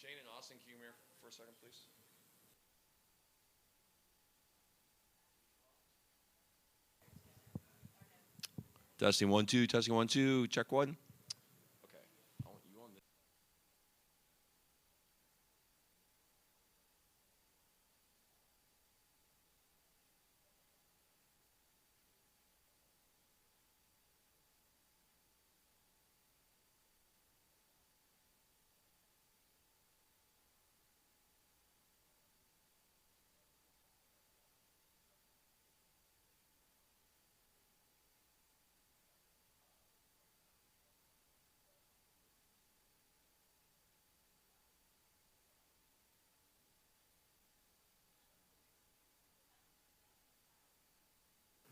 Shane and Austin, can you come here for a second, please? Testing 1 2. Testing 1 2. Check 1. Okay. I want you on this.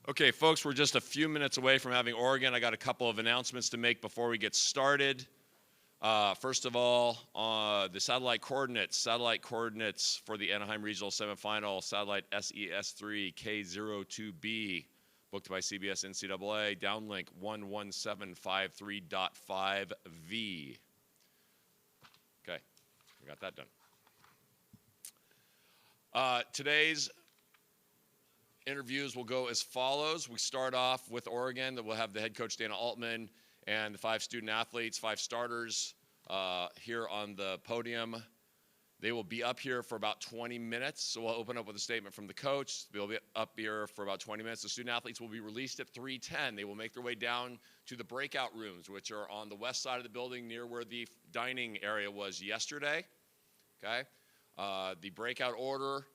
Okay, folks, we're just a few minutes away from having Oregon. I got a couple of announcements to make before we get started. First of all, the satellite coordinates for the Anaheim Regional Semifinal, satellite SES3K02B, booked by CBS NCAA, downlink 11753.5V. Okay, we got that done. Today's interviews will go as follows. We start off with Oregon, that we'll have the head coach Dana Altman and the 5 student athletes, 5 starters here on the podium. They will be up here for about 20 minutes. So we'll open up with a statement from the coach. They'll be up here for about 20 minutes. The student athletes will be released at 3:10. They will make their way down to the breakout rooms, which are on the west side of the building near where the dining area was yesterday. Okay. The breakout order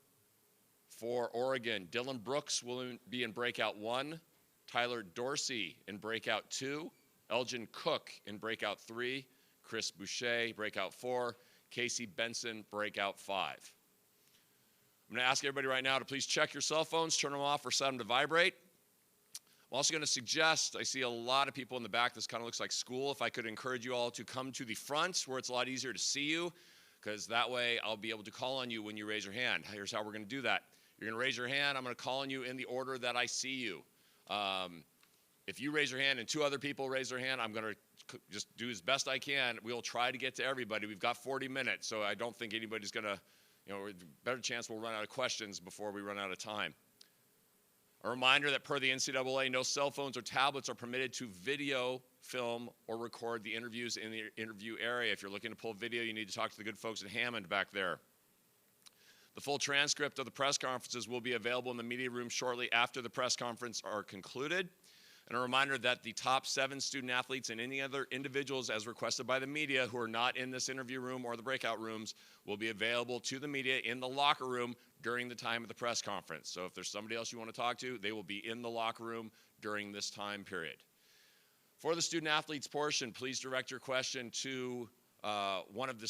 for Oregon: Dylan Brooks will be in breakout 1, Tyler Dorsey in breakout 2, Elgin Cook in breakout 3, Chris Boucher breakout 4, Casey Benson breakout 5. I'm going to ask everybody right now to please check your cell phones, turn them off or set them to vibrate. I'm also going to suggest, I see a lot of people in the back, this kind of looks like school. If I could encourage you all to come to the front where it's a lot easier to see you, because that way I'll be able to call on you when you raise your hand. Here's how we're going to do that. You're going to raise your hand. I'm going to call on you in the order that I see you. If you raise your hand and 2 other people raise their hand, I'm going to just do as best I can. We'll try to get to everybody. We've got 40 minutes, so I don't think anybody's going to, better chance we'll run out of questions before we run out of time. A reminder that per the NCAA, no cell phones or tablets are permitted to video, film, or record the interviews in the interview area. If you're looking to pull video, you need to talk to the good folks at Hammond back there. The full transcript of the press conferences will be available in the media room shortly after the press conference are concluded. And a reminder that the top 7 student athletes and any other individuals as requested by the media who are not in this interview room or the breakout rooms will be available to the media in the locker room during the time of the press conference. So if there's somebody else you want to talk to, they will be in the locker room during this time period. For the student athletes portion, please direct your question to one of the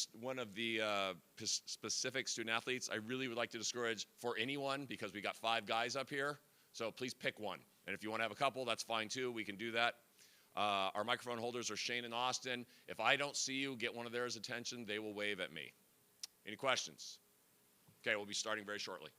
specific student athletes. I really would like to discourage for anyone, because we got 5 guys up here, so please pick one. And if you want to have a couple, that's fine too. We can do that. Our microphone holders are Shane and Austin. If I don't see you, get one of theirs attention. They will wave at me. Any questions? Okay, we'll be starting very shortly.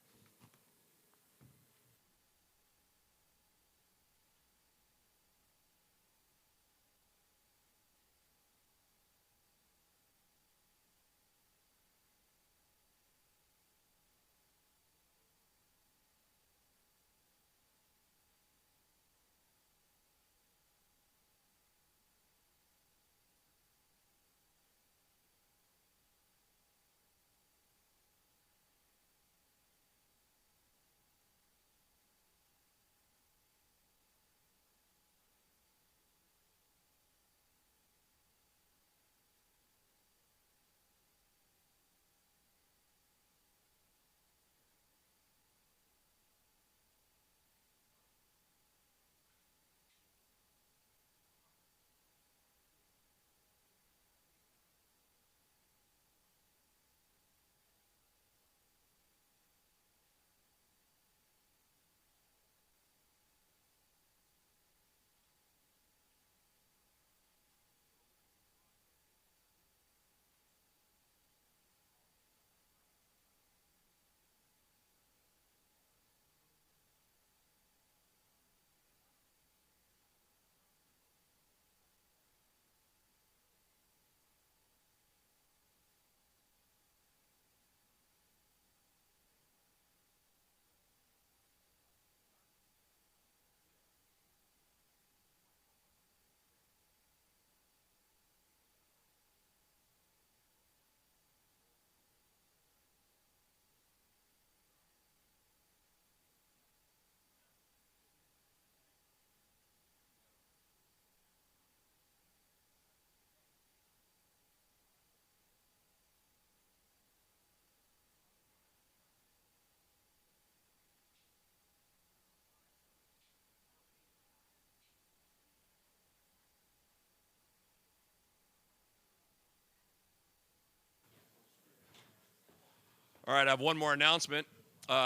All right, I have one more announcement.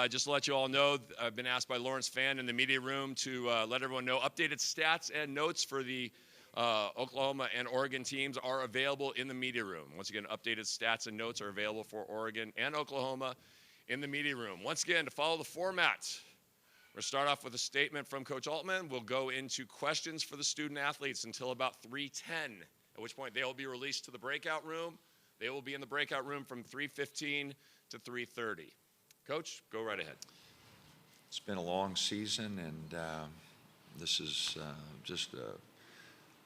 Just to let you all know, I've been asked by Lawrence Fan in the media room to let everyone know updated stats and notes for the Oklahoma and Oregon teams are available in the media room. Once again, updated stats and notes are available for Oregon and Oklahoma in the media room. Once again, to follow the format, we're going to start off with a statement from Coach Altman. We'll go into questions for the student athletes until about 3:10, at which point they will be released to the breakout room. They will be in the breakout room from 3:15 to 3:30. Coach, go right ahead. It's been a long season, and this is just an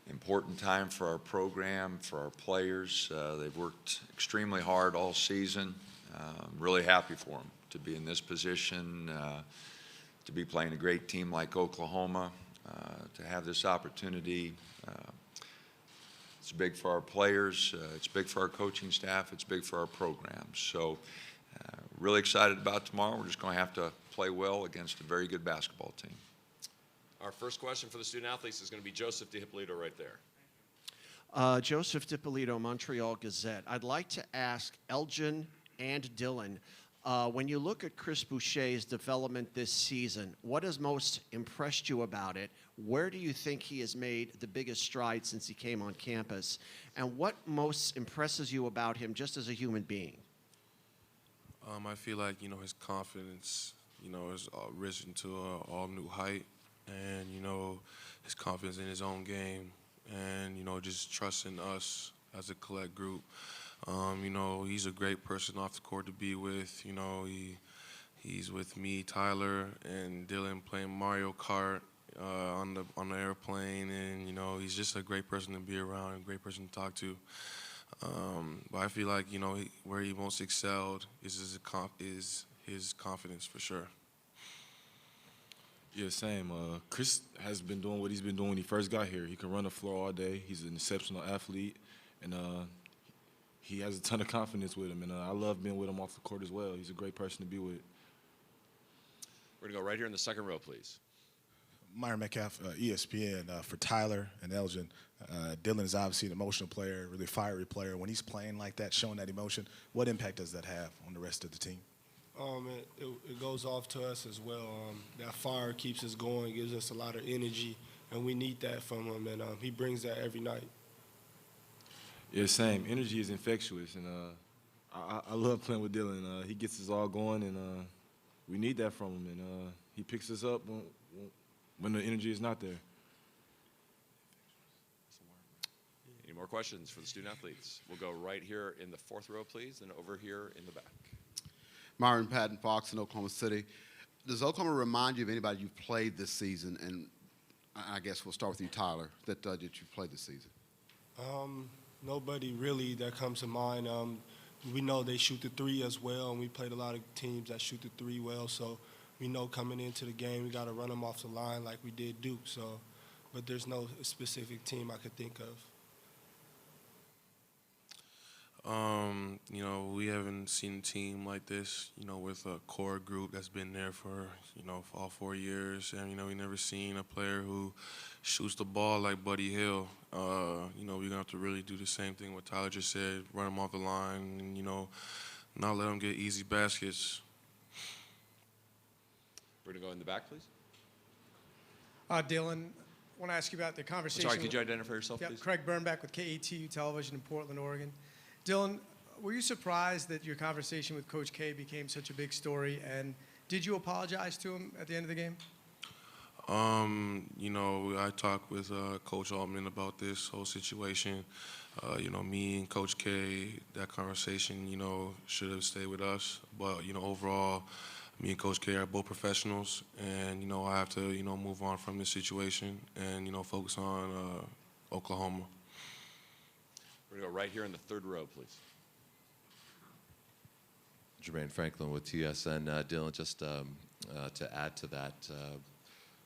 important time for our program, for our players. They've worked extremely hard all season. I'm really happy for them to be in this position, to be playing a great team like Oklahoma, to have this opportunity. It's big for our players, it's big for our coaching staff, it's big for our programs. So really excited about tomorrow. We're just going to have to play well against a very good basketball team. Our first question for the student athletes is going to be Joseph DiHippolito right there. Joseph DiPolito, Montreal Gazette. I'd like to ask Elgin and Dylan, when you look at Chris Boucher's development this season, what has most impressed you about it? Where do you think he has made the biggest strides since he came on campus? And what most impresses you about him just as a human being? I feel like, his confidence, has risen to an all-new height. And, his confidence in his own game and, just trusting us as a collect group. He's a great person off the court to be with. He's with me, Tyler, and Dylan playing Mario Kart on the airplane. And, he's just a great person to be around and a great person to talk to. But I feel like, where he most excelled is his confidence for sure. Yeah, same. Chris has been doing what he's been doing when he first got here. He can run the floor all day. He's an exceptional athlete, and he has a ton of confidence with him. And I love being with him off the court as well. He's a great person to be with. We're going to go right here in the second row, please. Myron Metcalf, ESPN, for Tyler and Elgin. Dylan is obviously an emotional player, really fiery player. When he's playing like that, showing that emotion, what impact does that have on the rest of the team? It goes off to us as well. That fire keeps us going, gives us a lot of energy, and we need that from him, and he brings that every night. Yeah, same. Energy is infectious, and I love playing with Dylan. He gets us all going, and we need that from him, and he picks us up when the energy is not there. Any more questions for the student athletes? We'll go right here in the fourth row, please, and over here in the back. Myron Patton Fox in Oklahoma City. Does Oklahoma remind you of anybody you've played this season? And I guess we'll start with you, Tyler, that you've played this season. Nobody really that comes to mind. We know they shoot the three as well, and we played a lot of teams that shoot the three well. So we know coming into the game, we got to run them off the line like we did Duke. So, but there's no specific team I could think of. We haven't seen a team like this, with a core group that's been there for all 4 years. And, we never seen a player who shoots the ball like Buddy Hill. We're going to have to really do the same thing what Tyler just said, run him off the line and, not let him get easy baskets. We're going to go in the back, please. Dylan, I want to ask you about the conversation. Sorry, could you identify yourself, please? Craig Burnback with KETU Television in Portland, Oregon. Dylan, were you surprised that your conversation with Coach K became such a big story, and did you apologize to him at the end of the game? I talked with Coach Altman about this whole situation. Me and Coach K, that conversation, should have stayed with us. But, overall, me and Coach K are both professionals, and, I have to, move on from this situation and, focus on Oklahoma. We're going to go right here in the third row, please. Jermaine Franklin with TSN. Dylan, just to add to that,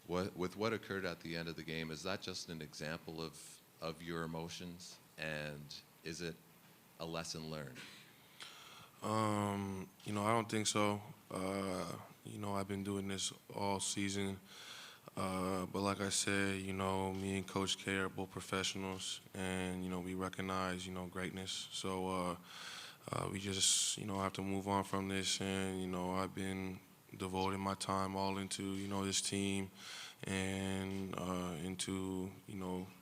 with what occurred at the end of the game, is that just an example of your emotions, and is it a lesson learned? I don't think so. I've been doing this all season. But like I said, me and Coach K are both professionals, and, we recognize, greatness. So we just, have to move on from this. And, I've been devoting my time all into, this team and into,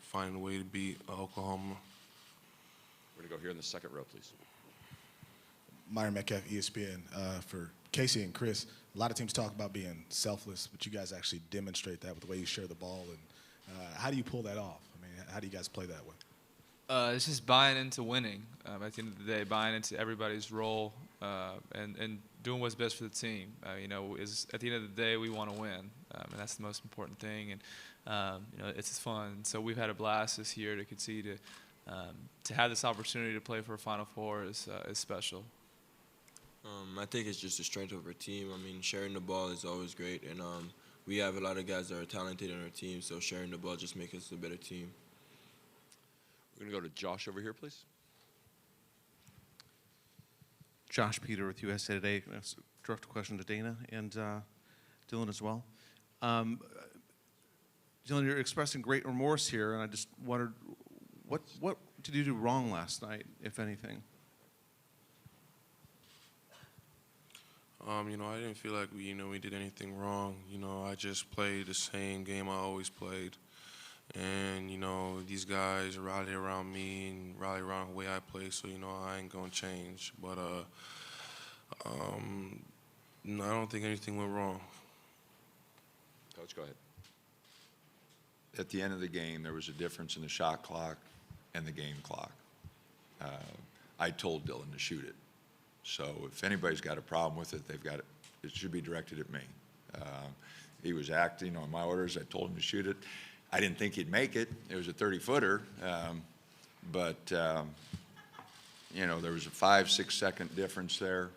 finding a way to beat Oklahoma. We're going to go here in the second row, please. Myron Metcalf, ESPN. For Casey and Chris, a lot of teams talk about being selfless, but you guys actually demonstrate that with the way you share the ball. And how do you pull that off? I mean, how do you guys play that way? It's just buying into winning. At the end of the day, buying into everybody's role and doing what's best for the team. Is at the end of the day, we want to win, and that's the most important thing. And it's fun. So we've had a blast this year to continue to have this opportunity to play for a Final Four is special. I think it's just the strength of our team. I mean, sharing the ball is always great, and we have a lot of guys that are talented in our team, so sharing the ball just makes us a better team. We're going to go to Josh over here, please. Josh Peter with USA Today. Direct question to Dana and Dylan as well. Dylan, you're expressing great remorse here, and I just wondered, what did you do wrong last night, if anything? I didn't feel like we did anything wrong. I just played the same game I always played. And, these guys rally around me and rally around the way I play, so, I ain't going to change. But, no, I don't think anything went wrong. Coach, go ahead. At the end of the game, there was a difference in the shot clock and the game clock. I told Dylan to shoot it. So if anybody's got a problem with it, it should be directed at me. He was acting on my orders. I told him to shoot it. I didn't think he'd make it. It was a 30-footer. But there was a 5-6 second difference there.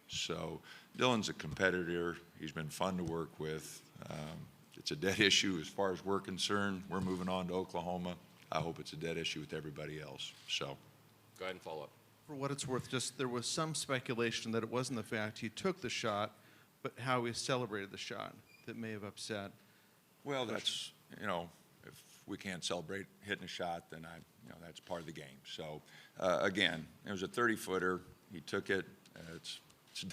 So Dylan's a competitor. He's been fun to work with. It's a dead issue as far as we're concerned. We're moving on to Oklahoma. I hope it's a dead issue with everybody else. So go ahead and follow up. For what it's worth, just there was some speculation that it wasn't the fact he took the shot, but how he celebrated the shot that may have upset. Well, that's, if we can't celebrate hitting a shot, then that's part of the game. So, again, it was a 30-footer. He took it. It's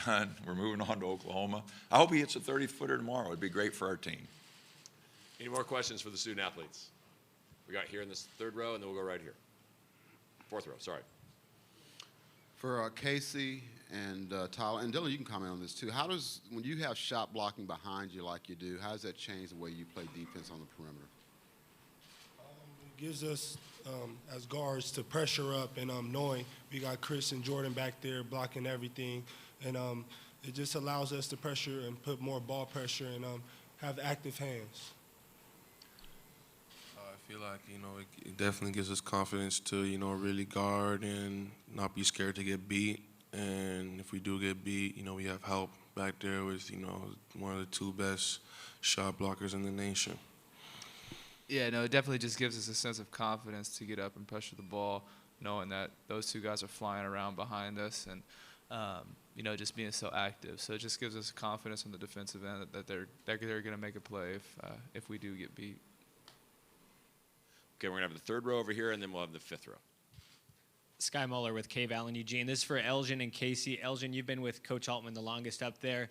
done. We're moving on to Oklahoma. I hope he hits a 30-footer tomorrow. It'd be great for our team. Any more questions for the student athletes? We got here in this third row, and then we'll go right here. Fourth row, sorry. For Casey and Tyler, and Dylan, you can comment on this too. When you have shot blocking behind you like you do, how does that change the way you play defense on the perimeter? It gives us, as guards, to pressure up and knowing we got Chris and Jordan back there blocking everything. And it just allows us to pressure and put more ball pressure and have active hands. I feel like, it definitely gives us confidence to, really guard and not be scared to get beat. And if we do get beat, we have help back there with, one of the two best shot blockers in the nation. Yeah, no, it definitely just gives us a sense of confidence to get up and pressure the ball, knowing that those two guys are flying around behind us and, just being so active. So it just gives us confidence on the defensive end that they're going to make a play if we do get beat. Okay, we're going to have the third row over here, and then we'll have the fifth row. Sky Muller with Cave Allen Eugene. This is for Elgin and Casey. Elgin, you've been with Coach Altman the longest up there.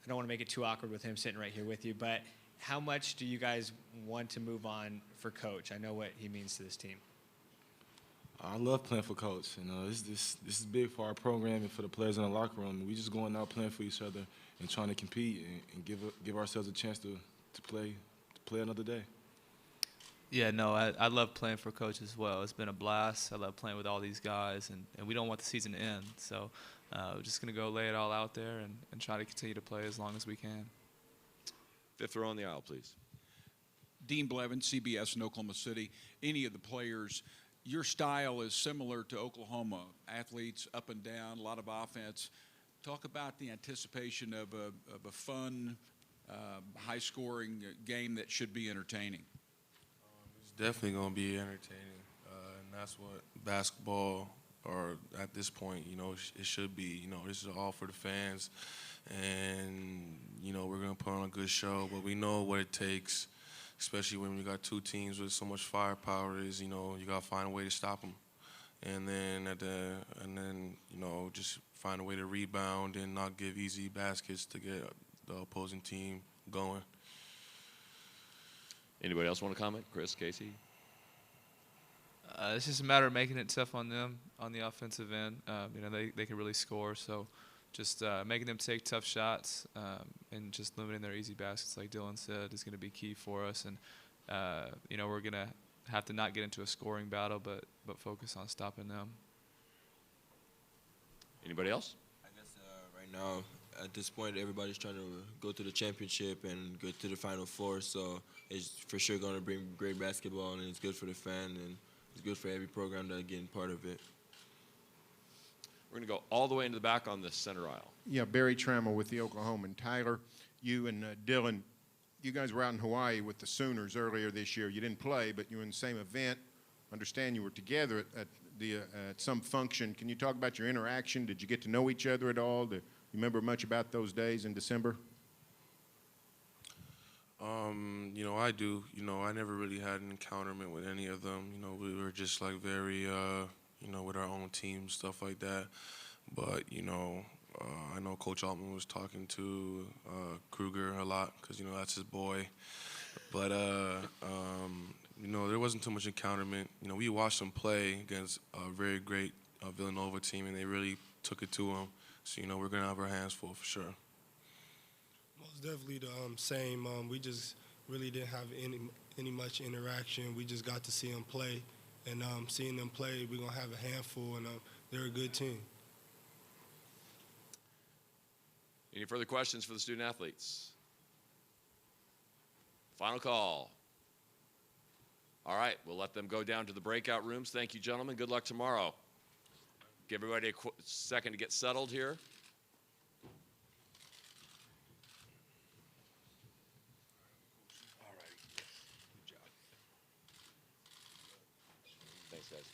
I don't want to make it too awkward with him sitting right here with you, but how much do you guys want to move on for Coach? I know what he means to this team. I love playing for Coach. This is big for our program and for the players in the locker room. We just going out playing for each other and trying to compete and give ourselves a chance to play another day. Yeah, no, I love playing for Coach as well. It's been a blast. I love playing with all these guys, and we don't want the season to end. So we're just going to go lay it all out there and try to continue to play as long as we can. Fifth row on the aisle, please. Dean Blevins, CBS in Oklahoma City. Any of the players, your style is similar to Oklahoma. Athletes up and down, a lot of offense. Talk about the anticipation of a fun, high-scoring game that should be entertaining. It's definitely going to be entertaining, and that's what basketball, or at this point, it should be. This is all for the fans, and we're going to put on a good show. But we know what it takes, especially when we got two teams with so much firepower. You got to find a way to stop them, and then you know, just find a way to rebound and not give easy baskets to get the opposing team going. Anybody else want to comment? Chris, Casey? It's just a matter of making it tough on them on the offensive end. You know, they can really score, so just making them take tough shots and just limiting their easy baskets, like Dylan said, is going to be key for us. And you know, we're going to have to not get into a scoring battle, but focus on stopping them. Anybody else? I guess right now, at this point, everybody's trying to go to the championship and go to the Final Four, so it's for sure going to bring great basketball, and it's good for the fan, and it's good for every program that's getting part of it. We're going to go all the way into the back on the center aisle. Yeah, Barry Trammell with the Oklahoman. Tyler, you and Dylan, you guys were out in Hawaii with the Sooners earlier this year. You didn't play, but you were in the same event. Understand you were together at some function. Can you talk about your interaction? Did you get to know each other at all? Do you remember much about those days in December? You know, I do. You know, I never really had an encounterment with any of them. You know, we were just like very, you know, with our own team, stuff like that. But, you know, I know Coach Altman was talking to Kruger a lot because, you know, that's his boy. But, you know, there wasn't too much encounterment. You know, we watched them play against a very great Villanova team, and they really took it to them. So, you know, we're going to have our hands full for sure. Most definitely the same. We just really didn't have any much interaction. We just got to see them play. And seeing them play, we're going to have a handful, and they're a good team. Any further questions for the student athletes? Final call. All right, we'll let them go down to the breakout rooms. Thank you, gentlemen. Good luck tomorrow. Give everybody a second to get settled here. All right. Good job. Thanks, guys.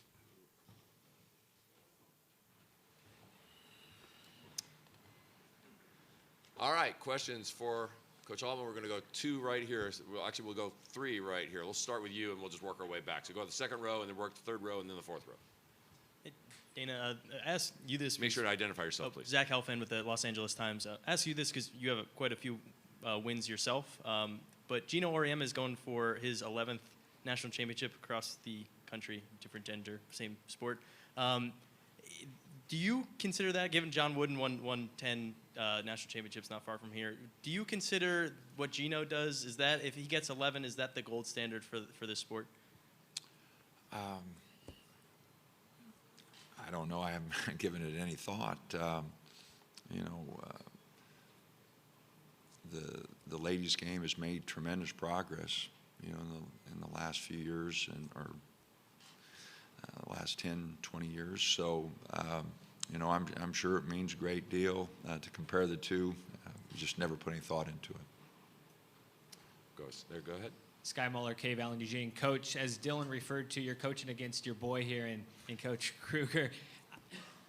All right, questions for Coach Altman. We're going to go two right here. Well, actually, we'll go three right here. We'll start with you, and we'll just work our way back. So go to the second row, and then work the third row, and then the fourth row. Dana, ask you this. Make sure to identify yourself, please. Zach Helfand with the Los Angeles Times. Ask you this because you have quite a few wins yourself. But Gino Auriemma is going for his 11th national championship across the country, different gender, same sport. Do you consider that, given John Wooden won 10 national championships not far from here, do you consider what Gino does, is that, if he gets 11, is that the gold standard for this sport? I don't know. I haven't given it any thought. You know, the ladies' game has made tremendous progress, you know, in the last few years or last 10, 20 years. So, you know, I'm sure it means a great deal to compare the two. We just never put any thought into it. Go ahead. Sky Muller, K. Allen Eugene. Coach, as Dylan referred to, you're coaching against your boy here in Coach Kruger.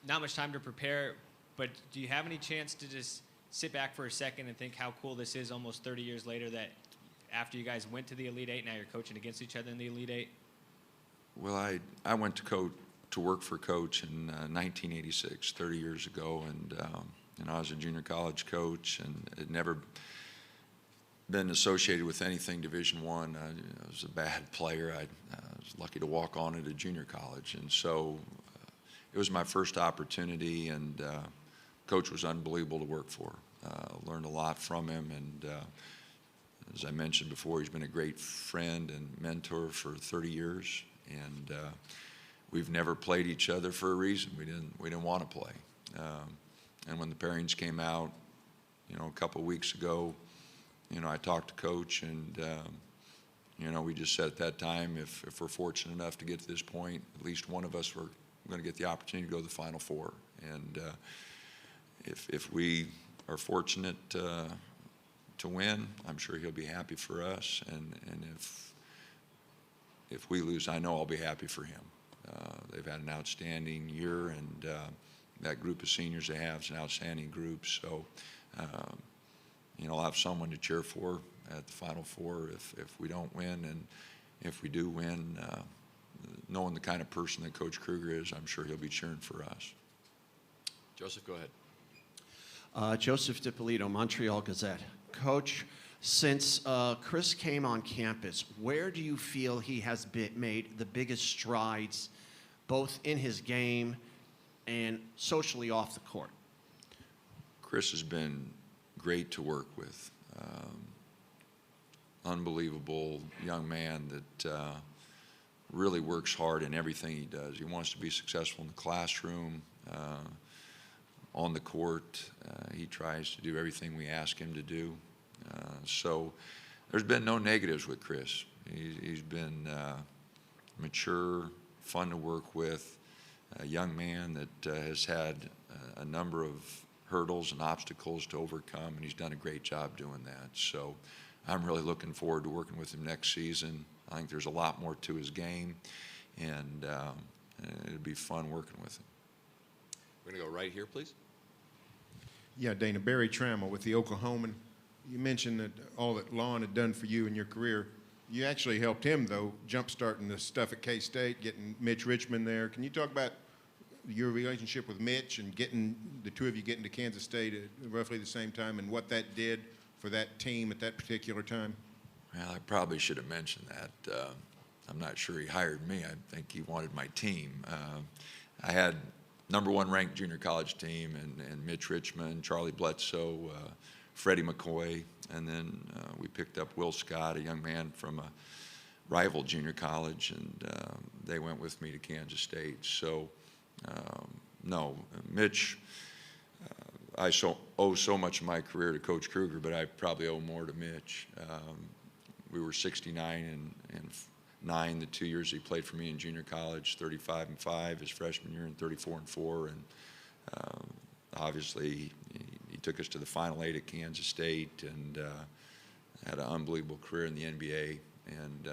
Not much time to prepare, but do you have any chance to just sit back for a second and think how cool this is almost 30 years later, that after you guys went to the Elite Eight, now you're coaching against each other in the Elite Eight? Well, I went to work for Coach in 1986, 30 years ago, and I was a junior college coach, and had never been associated with anything Division I. I was a bad player. I was lucky to walk on at a junior college, and so it was my first opportunity, and Coach was unbelievable to work for. Learned a lot from him, and as I mentioned before, he's been a great friend and mentor for 30 years, and we've never played each other for a reason. We didn't want to play, and when the pairings came out, you know, a couple of weeks ago, you know, I talked to Coach, and you know, we just said at that time, if we're fortunate enough to get to this point, at least one of us were going to get the opportunity to go to the Final Four, and if we are fortunate to win, I'm sure he'll be happy for us, and if we lose, I know I'll be happy for him. They've had an outstanding year, and that group of seniors they have is an outstanding group. So, you know, I'll have someone to cheer for at the Final Four if we don't win, and if we do win, knowing the kind of person that Coach Kruger is, I'm sure he'll be cheering for us. Joseph, go ahead. Joseph DiPolito, Montreal Gazette. Coach, since Chris came on campus, where do you feel he has made the biggest strides, both in his game and socially off the court? Chris has been great to work with. Unbelievable young man that really works hard in everything he does. He wants to be successful in the classroom, on the court. He tries to do everything we ask him to do. So there's been no negatives with Chris. He's been mature, fun to work with, a young man that has had a number of hurdles and obstacles to overcome, and he's done a great job doing that. So I'm really looking forward to working with him next season. I think there's a lot more to his game, and it'll be fun working with him. We're going to go right here, please. Yeah, Dana, Barry Trammell with the Oklahoman. You mentioned that all that Lon had done for you in your career. You actually helped him, though, jump-starting the stuff at K-State, getting Mitch Richmond there. Can you talk about your relationship with Mitch and getting the two of you getting to Kansas State at roughly the same time and what that did for that team at that particular time? Well, I probably should have mentioned that. I'm not sure he hired me. I think he wanted my team. I had #1 ranked junior college team, and Mitch Richmond, Charlie Bledsoe, Freddie McCoy, and then we picked up Will Scott, a young man from a rival junior college, and they went with me to Kansas State. So, no, Mitch, I owe so much of my career to Coach Kruger, but I probably owe more to Mitch. We were 69 and 9 the 2 years he played for me in junior college, 35-5 his freshman year, and 34-4. And obviously, he took us to the Final Eight at Kansas State and had an unbelievable career in the NBA. And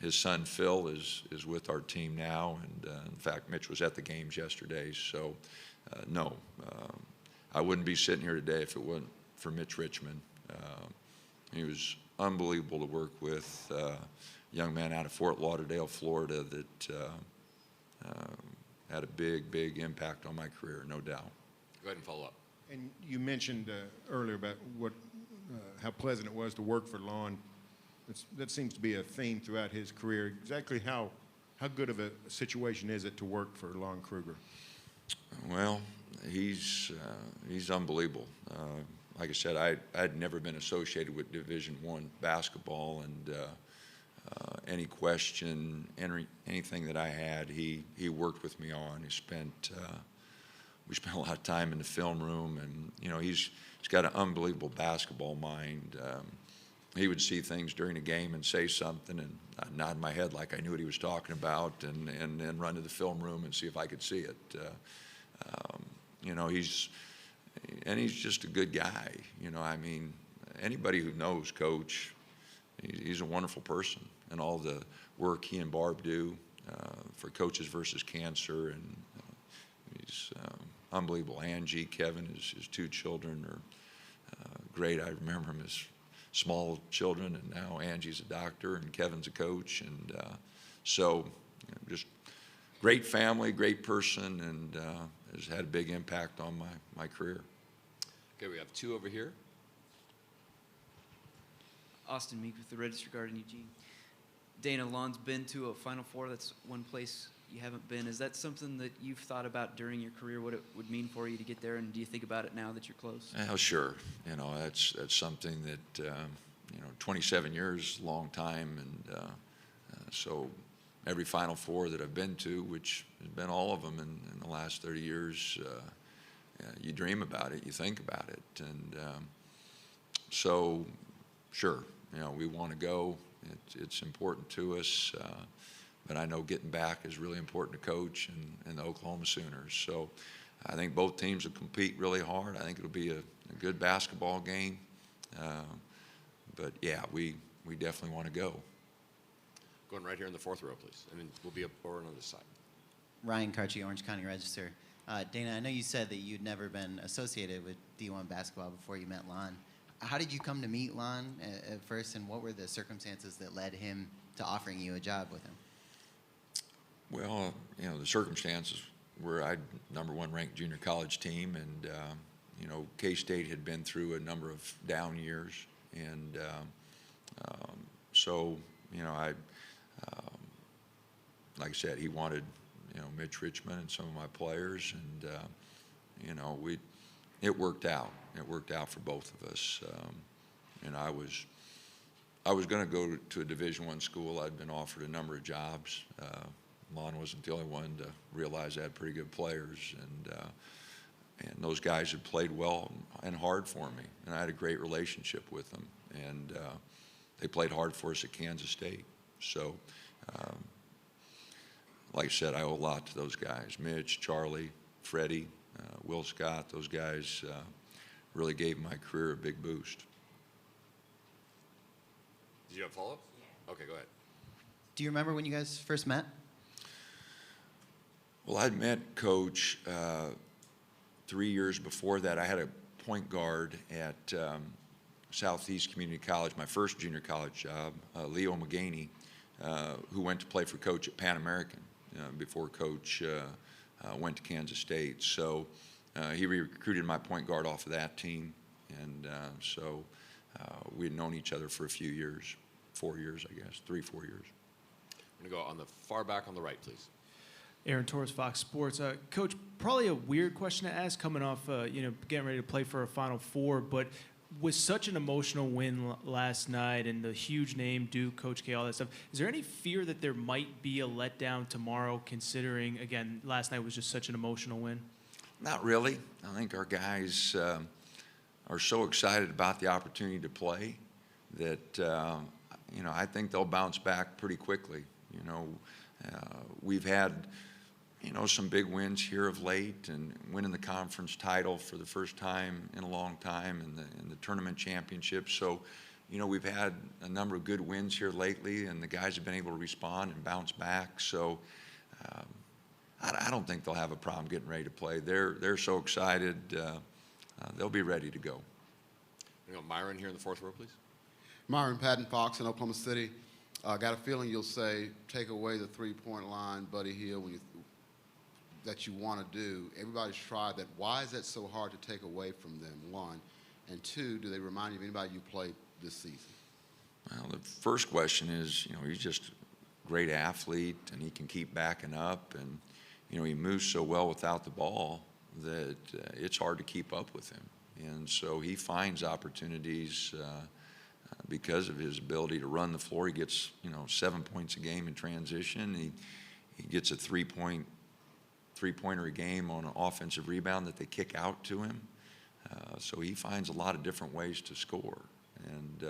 his son Phil is with our team now, and in fact, Mitch was at the games yesterday. So, no, I wouldn't be sitting here today if it wasn't for Mitch Richmond. He was unbelievable to work with. Young man out of Fort Lauderdale, Florida, that had a big impact on my career, no doubt. Go ahead and follow up. And you mentioned earlier about how pleasant it was to work for Lon. That seems to be a theme throughout his career. Exactly how good of a situation is it to work for Lon Kruger? Well, he's unbelievable. Like I said, I'd never been associated with Division I basketball, and any question, anything that I had, he worked with me on. We spent a lot of time in the film room, and he's got an unbelievable basketball mind. He would see things during a game and say something, and I'd nod my head like I knew what he was talking about, and then run to the film room and see if I could see it. He's just a good guy. I mean, anybody who knows Coach, he's a wonderful person, and all the work he and Barb do for Coaches versus Cancer, and he's unbelievable. Angie, Kevin, his two children are great. I remember him as small children, and now Angie's a doctor, and Kevin's a coach, and so just great family, great person, and has had a big impact on my career. Okay, we have two over here. Austin Meek with the Register Guard in Eugene. Dana, Lon's been to a Final Four. That's one place you haven't been. Is that something that you've thought about during your career, what it would mean for you to get there, and do you think about it now that you're close? Well, sure. That's something that 27 years, long time, and so every Final Four that I've been to, which has been all of them in the last 30 years, you dream about it, you think about it, and so sure, we want to go. It's important to us, but I know getting back is really important to Coach and the Oklahoma Sooners. So I think both teams will compete really hard. I think it'll be a good basketball game. But yeah, we definitely want to go. Going right here in the fourth row, please, and then we'll be up over on this side. Ryan Karchi, Orange County Register. Dana, I know you said that you'd never been associated with D1 basketball before you met Lon. How did you come to meet Lon at first, and what were the circumstances that led him to offering you a job with him? Well, the circumstances were I #1 ranked junior college team, and K-State had been through a number of down years, and so I like I said, he wanted Mitch Richmond and some of my players, and it worked out. It worked out for both of us, and I was going to go to a Division I school. I'd been offered a number of jobs. Lon wasn't the only one to realize I had pretty good players, and those guys had played well and hard for me, and I had a great relationship with them, and they played hard for us at Kansas State. So, like I said, I owe a lot to those guys: Mitch, Charlie, Freddie, Will Scott. Those guys really gave my career a big boost. Did you have a follow-up? Yeah. Okay, go ahead. Do you remember when you guys first met? Well, I'd met Coach 3 years before that. I had a point guard at Southeast Community College, my first junior college job, Leo McGaney, who went to play for Coach at Pan American before Coach went to Kansas State. So he recruited my point guard off of that team, and so we had known each other for a few years, 4 years, I guess, 3-4 years. I'm going to go on the far back on the right, please. Aaron Torres, Fox Sports. Coach, probably a weird question to ask coming off, getting ready to play for a Final Four, but with such an emotional win last night and the huge name, Duke, Coach K, all that stuff, is there any fear that there might be a letdown tomorrow, considering, again, last night was just such an emotional win? Not really. I think our guys are so excited about the opportunity to play that, I think they'll bounce back pretty quickly. We've had, some big wins here of late, and winning the conference title for the first time in a long time, in the tournament championship. So, we've had a number of good wins here lately, and the guys have been able to respond and bounce back. So, I don't think they'll have a problem getting ready to play. They're so excited. They'll be ready to go. Myron here in the fourth row, please. Myron Patton, Fox in Oklahoma City. Got a feeling you'll say, take away the three-point line, Buddy Hield, that you want to do. Everybody's tried that. Why is that so hard to take away from them, one? And two, do they remind you of anybody you played this season? Well, the first question is, he's just a great athlete, and he can keep backing up, and, he moves so well without the ball that it's hard to keep up with him. And so he finds opportunities because of his ability to run the floor. He gets, 7 points a game in transition. He gets a three-pointer a game on an offensive rebound that they kick out to him. So he finds a lot of different ways to score. And,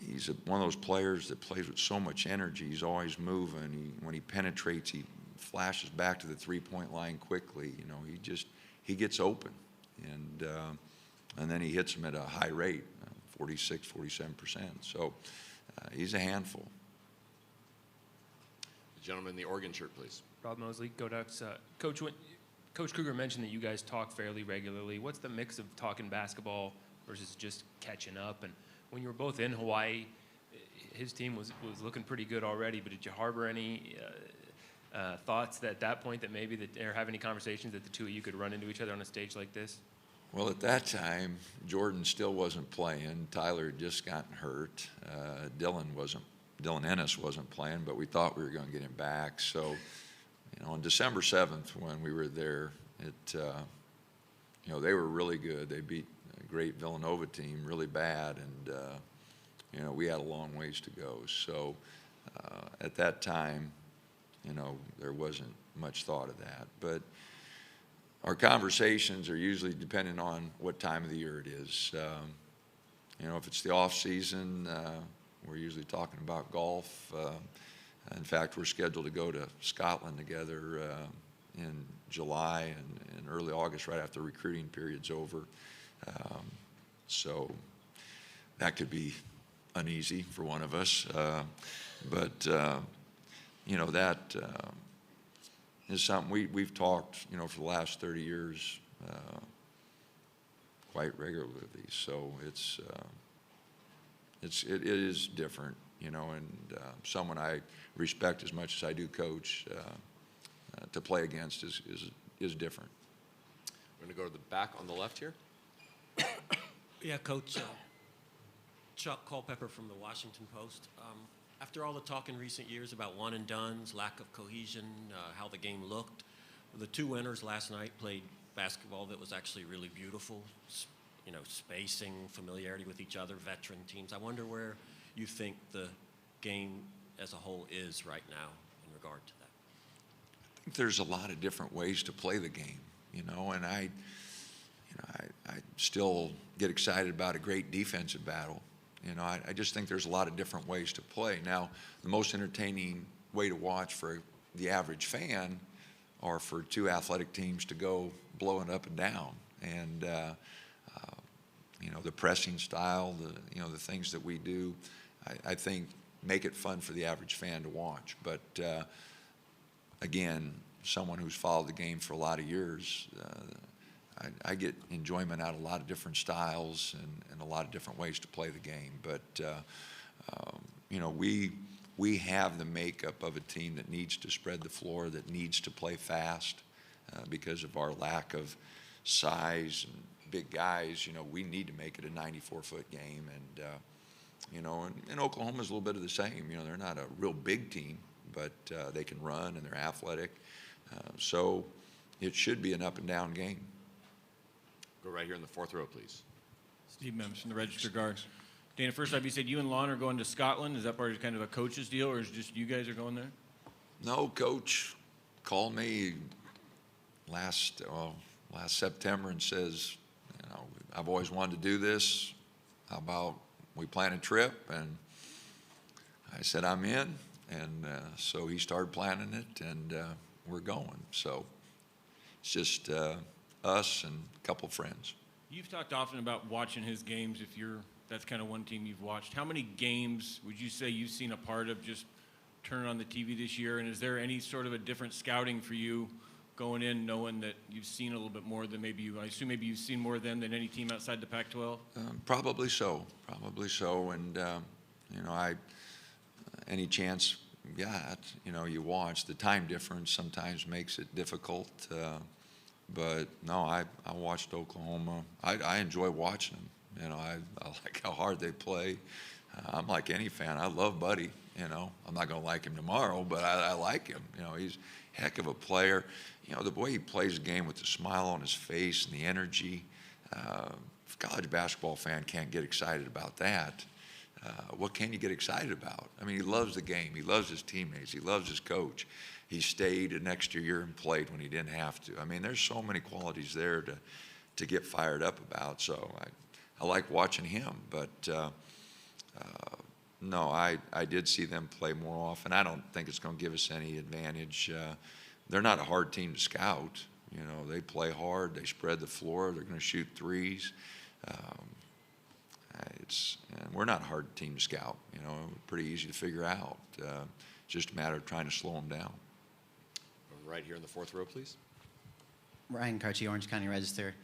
he's one of those players that plays with so much energy. He's always moving. When he penetrates, he flashes back to the three-point line quickly. He gets open. And then he hits them at a high rate, 46, 47%. So he's a handful. The gentleman in the Oregon shirt, please. Rob Mosley, Go Ducks. Coach, Coach Kruger mentioned that you guys talk fairly regularly. What's the mix of talking basketball versus just catching up? And when you were both in Hawaii, his team was looking pretty good already, but did you harbor any thoughts at that point that maybe or have any conversations that the two of you could run into each other on a stage like this? Well, at that time, Jordan still wasn't playing. Tyler had just gotten hurt. Dylan Ennis wasn't playing, but we thought we were going to get him back. So, on December 7th when we were there, they were really good. They beat a great Villanova team really bad, and, we had a long ways to go. So, at that time, there wasn't much thought of that. But our conversations are usually dependent on what time of the year it is. If it's the off season, we're usually talking about golf. In fact, we're scheduled to go to Scotland together in July and early August, right after the recruiting period's over. So that could be uneasy for one of us. But that is something we've talked, for the last 30 years quite regularly. So it is different, you know, and someone I respect as much as I do coach, to play against is different. We're going to go to the back on the left here. Yeah, Coach. Chuck Culpepper from the Washington Post. After all the talk in recent years about one and dones, lack of cohesion, how the game looked, the two winners last night played basketball that was actually really beautiful. You know, spacing, familiarity with each other, veteran teams. I wonder where you think the game as a whole is right now in regard to that. I think there's a lot of different ways to play the game, you know, and I still get excited about a great defensive battle. You know, I just think there's a lot of different ways to play. Now, the most entertaining way to watch for the average fan are for two athletic teams to go blowing up and down. And, you know, the pressing style, the things that we do, I think make it fun for the average fan to watch. But, again, someone who's followed the game for a lot of years, I get enjoyment out of a lot of different styles and a lot of different ways to play the game. But, you know, we have the makeup of a team that needs to spread the floor, that needs to play fast because of our lack of size and big guys. You know, we need to make it a 94-foot game. And, you know, and Oklahoma's a little bit of the same. You know, they're not a real big team, but they can run and they're athletic. So it should be an up-and-down game. Go right here in the fourth row, please. Steve Mims from the Register Guard. Dana, first off, you said you and Lon are going to Scotland. Is that part of kind of a coach's deal, or is it just you guys are going there? No, Coach called me last September and says, you know, I've always wanted to do this. How about we plan a trip? And I said, I'm in. And so he started planning it, and we're going. So it's just us and a couple of friends. You've talked often about watching his games. That's kind of one team you've watched. How many games would you say you've seen a part of just turning on the TV this year? And is there any sort of a different scouting for you going in, knowing that you've seen a little bit more than I assume maybe you've seen more than any team outside the Pac-12? Probably so. And, you know, any chance you got, you know, you watch. The time difference sometimes makes it difficult. But no, I watched Oklahoma. I enjoy watching them. You know, I like how hard they play. I'm like any fan. I love Buddy. You know, I'm not going to like him tomorrow, but I like him. You know, he's a heck of a player. You know, the way he plays the game with the smile on his face and the energy. If a college basketball fan can't get excited about that, what can you get excited about? I mean, he loves the game. He loves his teammates. He loves his coach. He stayed an extra year and played when he didn't have to. I mean, there's so many qualities there to get fired up about. So I like watching him. But, no, I did see them play more often. I don't think it's going to give us any advantage. They're not a hard team to scout. You know, they play hard. They spread the floor. They're going to shoot threes. And we're not a hard team to scout. You know, pretty easy to figure out. It's just a matter of trying to slow them down. Right here in the fourth row, please. Ryan Carchi, Orange County Register.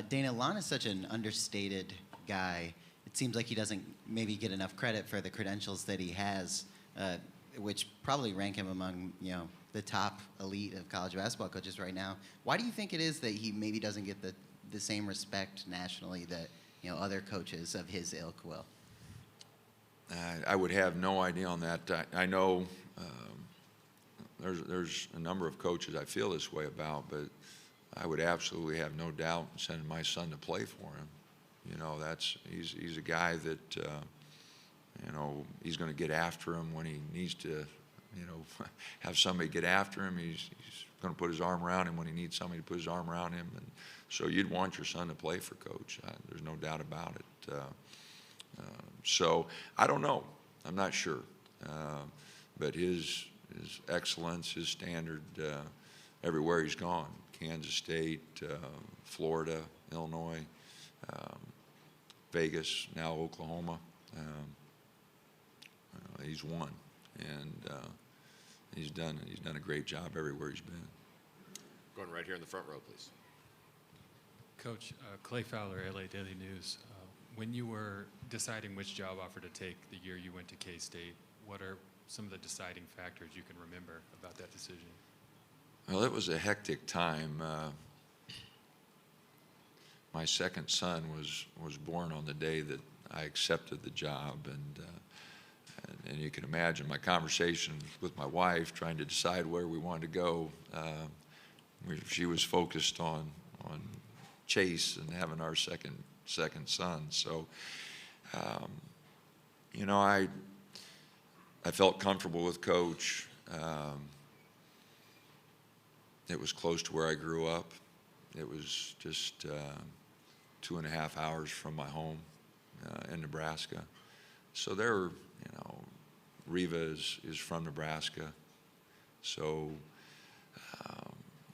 Dana, Lon is such an understated guy. It seems like he doesn't maybe get enough credit for the credentials that he has, which probably rank him among, you know, the top elite of college basketball coaches right now. Why do you think it is that he maybe doesn't get the same respect nationally that, you know, other coaches of his ilk will? I would have no idea on that. I know there's a number of coaches I feel this way about, but I would absolutely have no doubt in sending my son to play for him. You know, he's a guy that, you know, he's going to get after him when he needs to, you know, have somebody get after him. He's going to put his arm around him when he needs somebody to put his arm around him. And so you'd want your son to play for Coach. There's no doubt about it. So I don't know. I'm not sure. But his excellence, his standard, everywhere he's gone, Kansas State, Florida, Illinois, Vegas, now Oklahoma, he's won. And he's done a great job everywhere he's been. Going right here in the front row, please. Coach, Clay Fowler, LA Daily News. When you were deciding which job offer to take the year you went to K-State, what are some of the deciding factors you can remember about that decision? Well, it was a hectic time. My second son was born on the day that I accepted the job, and you can imagine my conversation with my wife trying to decide where we wanted to go. She was focused on Chase and having our second son. So, you know, I felt comfortable with Coach. It was close to where I grew up. It was just 2.5 hours from my home in Nebraska. So there, you know, Riva is from Nebraska. So,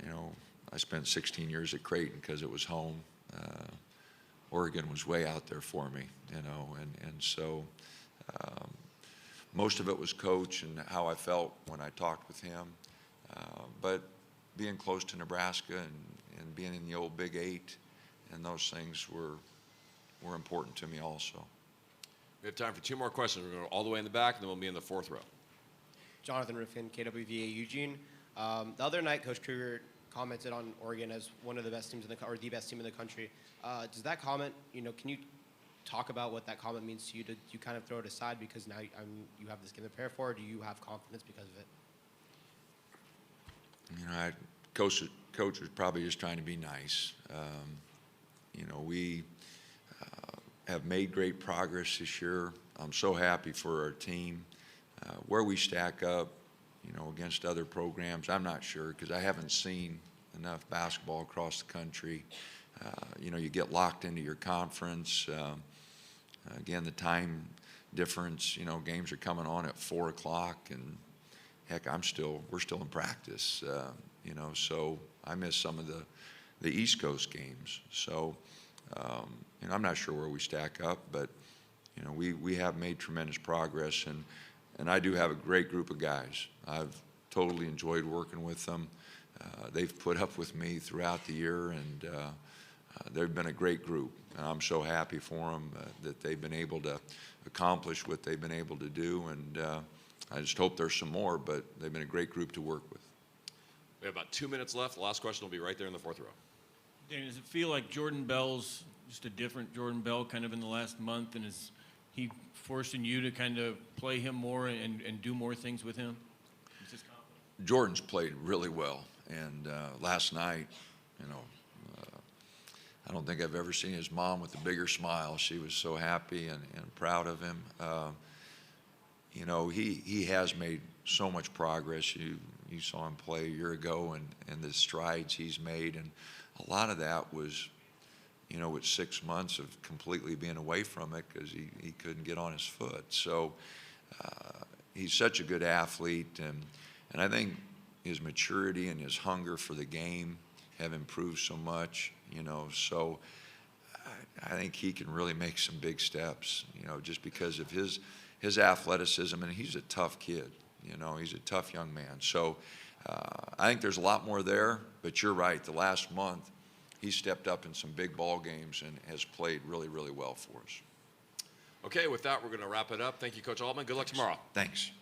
you know, I spent 16 years at Creighton because it was home. Oregon was way out there for me, you know, and so most of it was Coach and how I felt when I talked with him. But being close to Nebraska and being in the old Big 8 and those things were important to me also. We have time for 2 more questions. We're going to go all the way in the back, and then we'll be in the 4th row. Jonathan Ruffin, KWVA Eugene. The other night, Coach Kruger commented on Oregon as one of the best teams or the best team in the country. Does that comment, you know, can you talk about what that comment means to you? Do you kind of throw it aside because now you have this game to prepare for, or do you have confidence because of it? You know, Coach was probably just trying to be nice. You know, we have made great progress this year. I'm so happy for our team. Where we stack up, you know, against other programs, I'm not sure because I haven't seen enough basketball across the country. You know, you get locked into your conference. Again, the time difference, you know, games are coming on at 4 o'clock, and heck, we're still in practice, you know, so I miss some of the East Coast games. So, you know, I'm not sure where we stack up, but, you know, we have made tremendous progress, and I do have a great group of guys. I've totally enjoyed working with them. They've put up with me throughout the year, and they've been a great group. And I'm so happy for them that they've been able to accomplish what they've been able to do, and I just hope there's some more, but they've been a great group to work with. We have about 2 minutes left. The last question will be right there in the 4th row. Dan, does it feel like Jordan Bell's just a different Jordan Bell kind of in the last month, and is he forcing you to kind of play him more and do more things with him? Is his confidence? Jordan's played really well, and last night, you know, I don't think I've ever seen his mom with a bigger smile. She was so happy and proud of him. You know, he has made so much progress. You saw him play a year ago and the strides he's made, and a lot of that was, you know, with 6 months of completely being away from it because he couldn't get on his foot. So he's such a good athlete, and I think his maturity and his hunger for the game have improved so much, you know, so I think he can really make some big steps, you know, just because of his athleticism, and he's a tough kid, you know, he's a tough young man. So I think there's a lot more there, but you're right, the last month he stepped up in some big ball games and has played really, really well for us. Okay, with that, we're going to wrap it up. Thank you, Coach Altman. Good luck tomorrow. Thanks.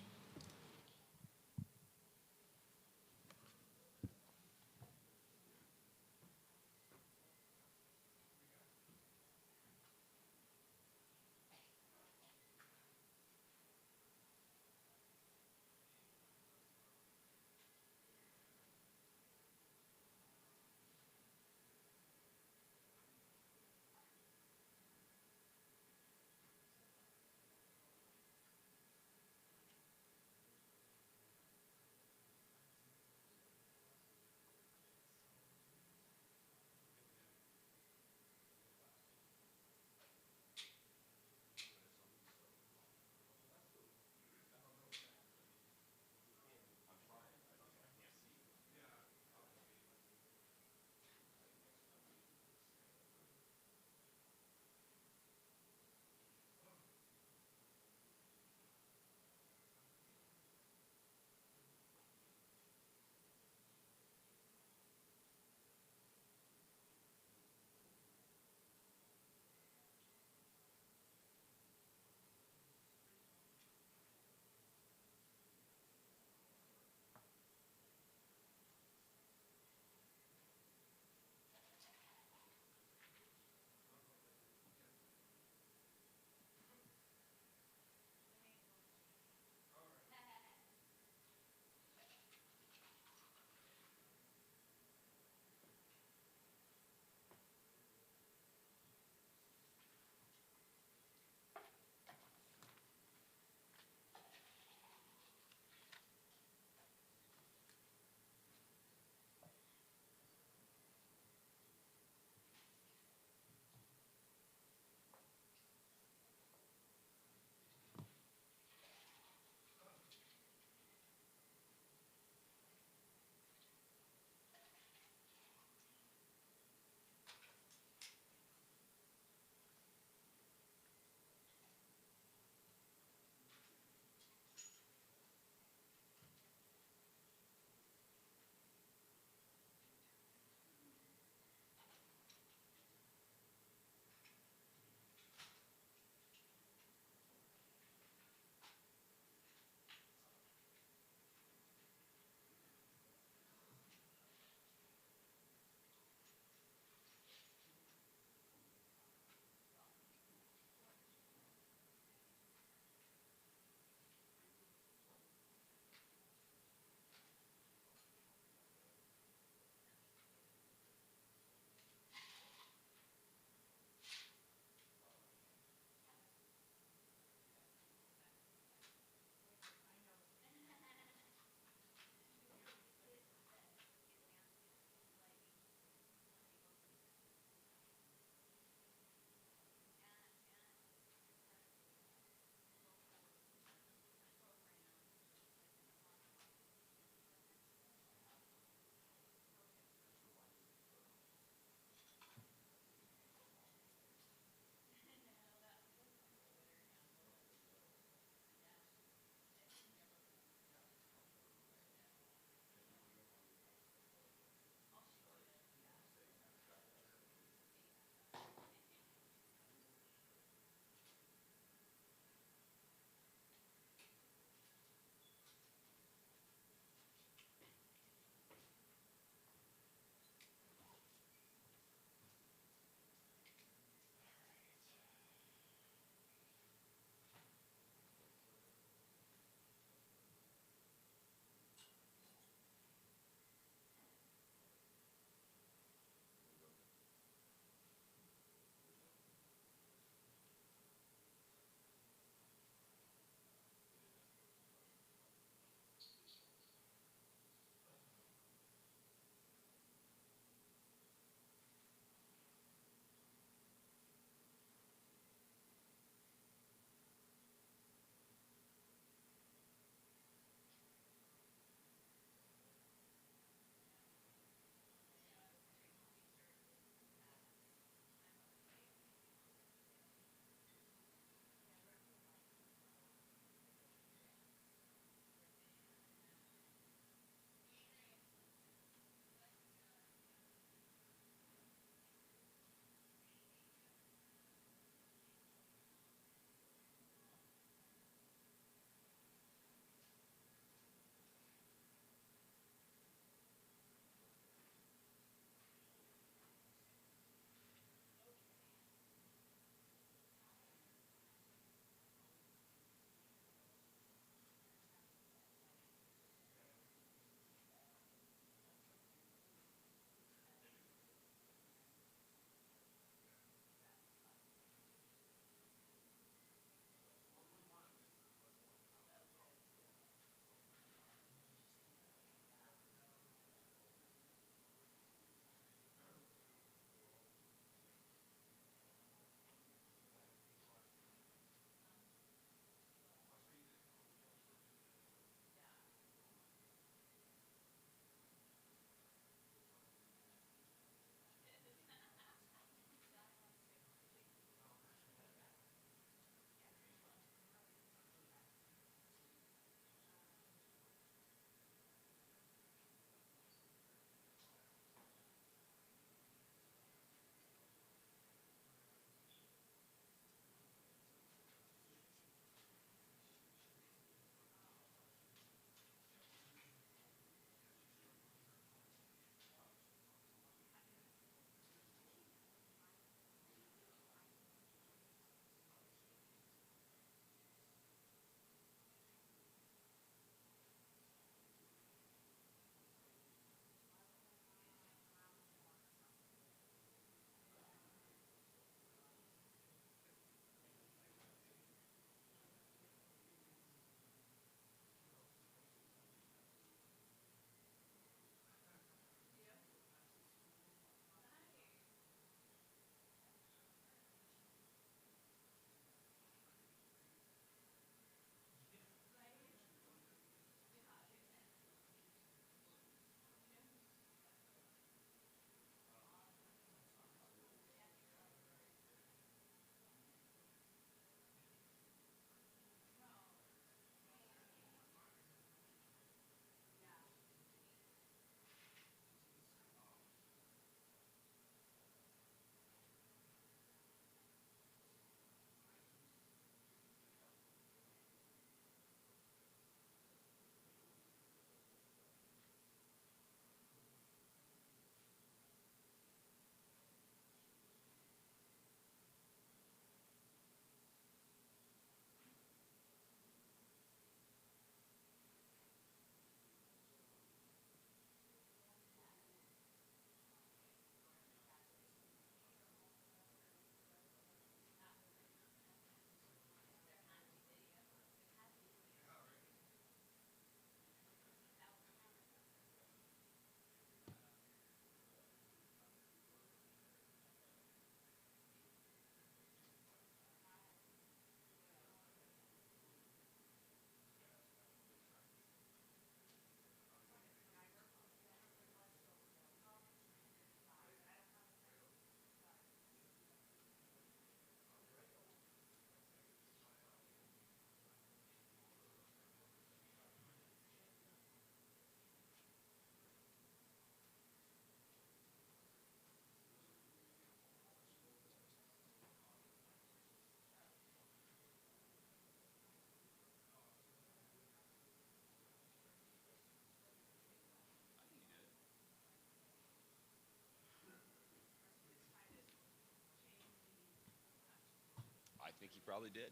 probably did.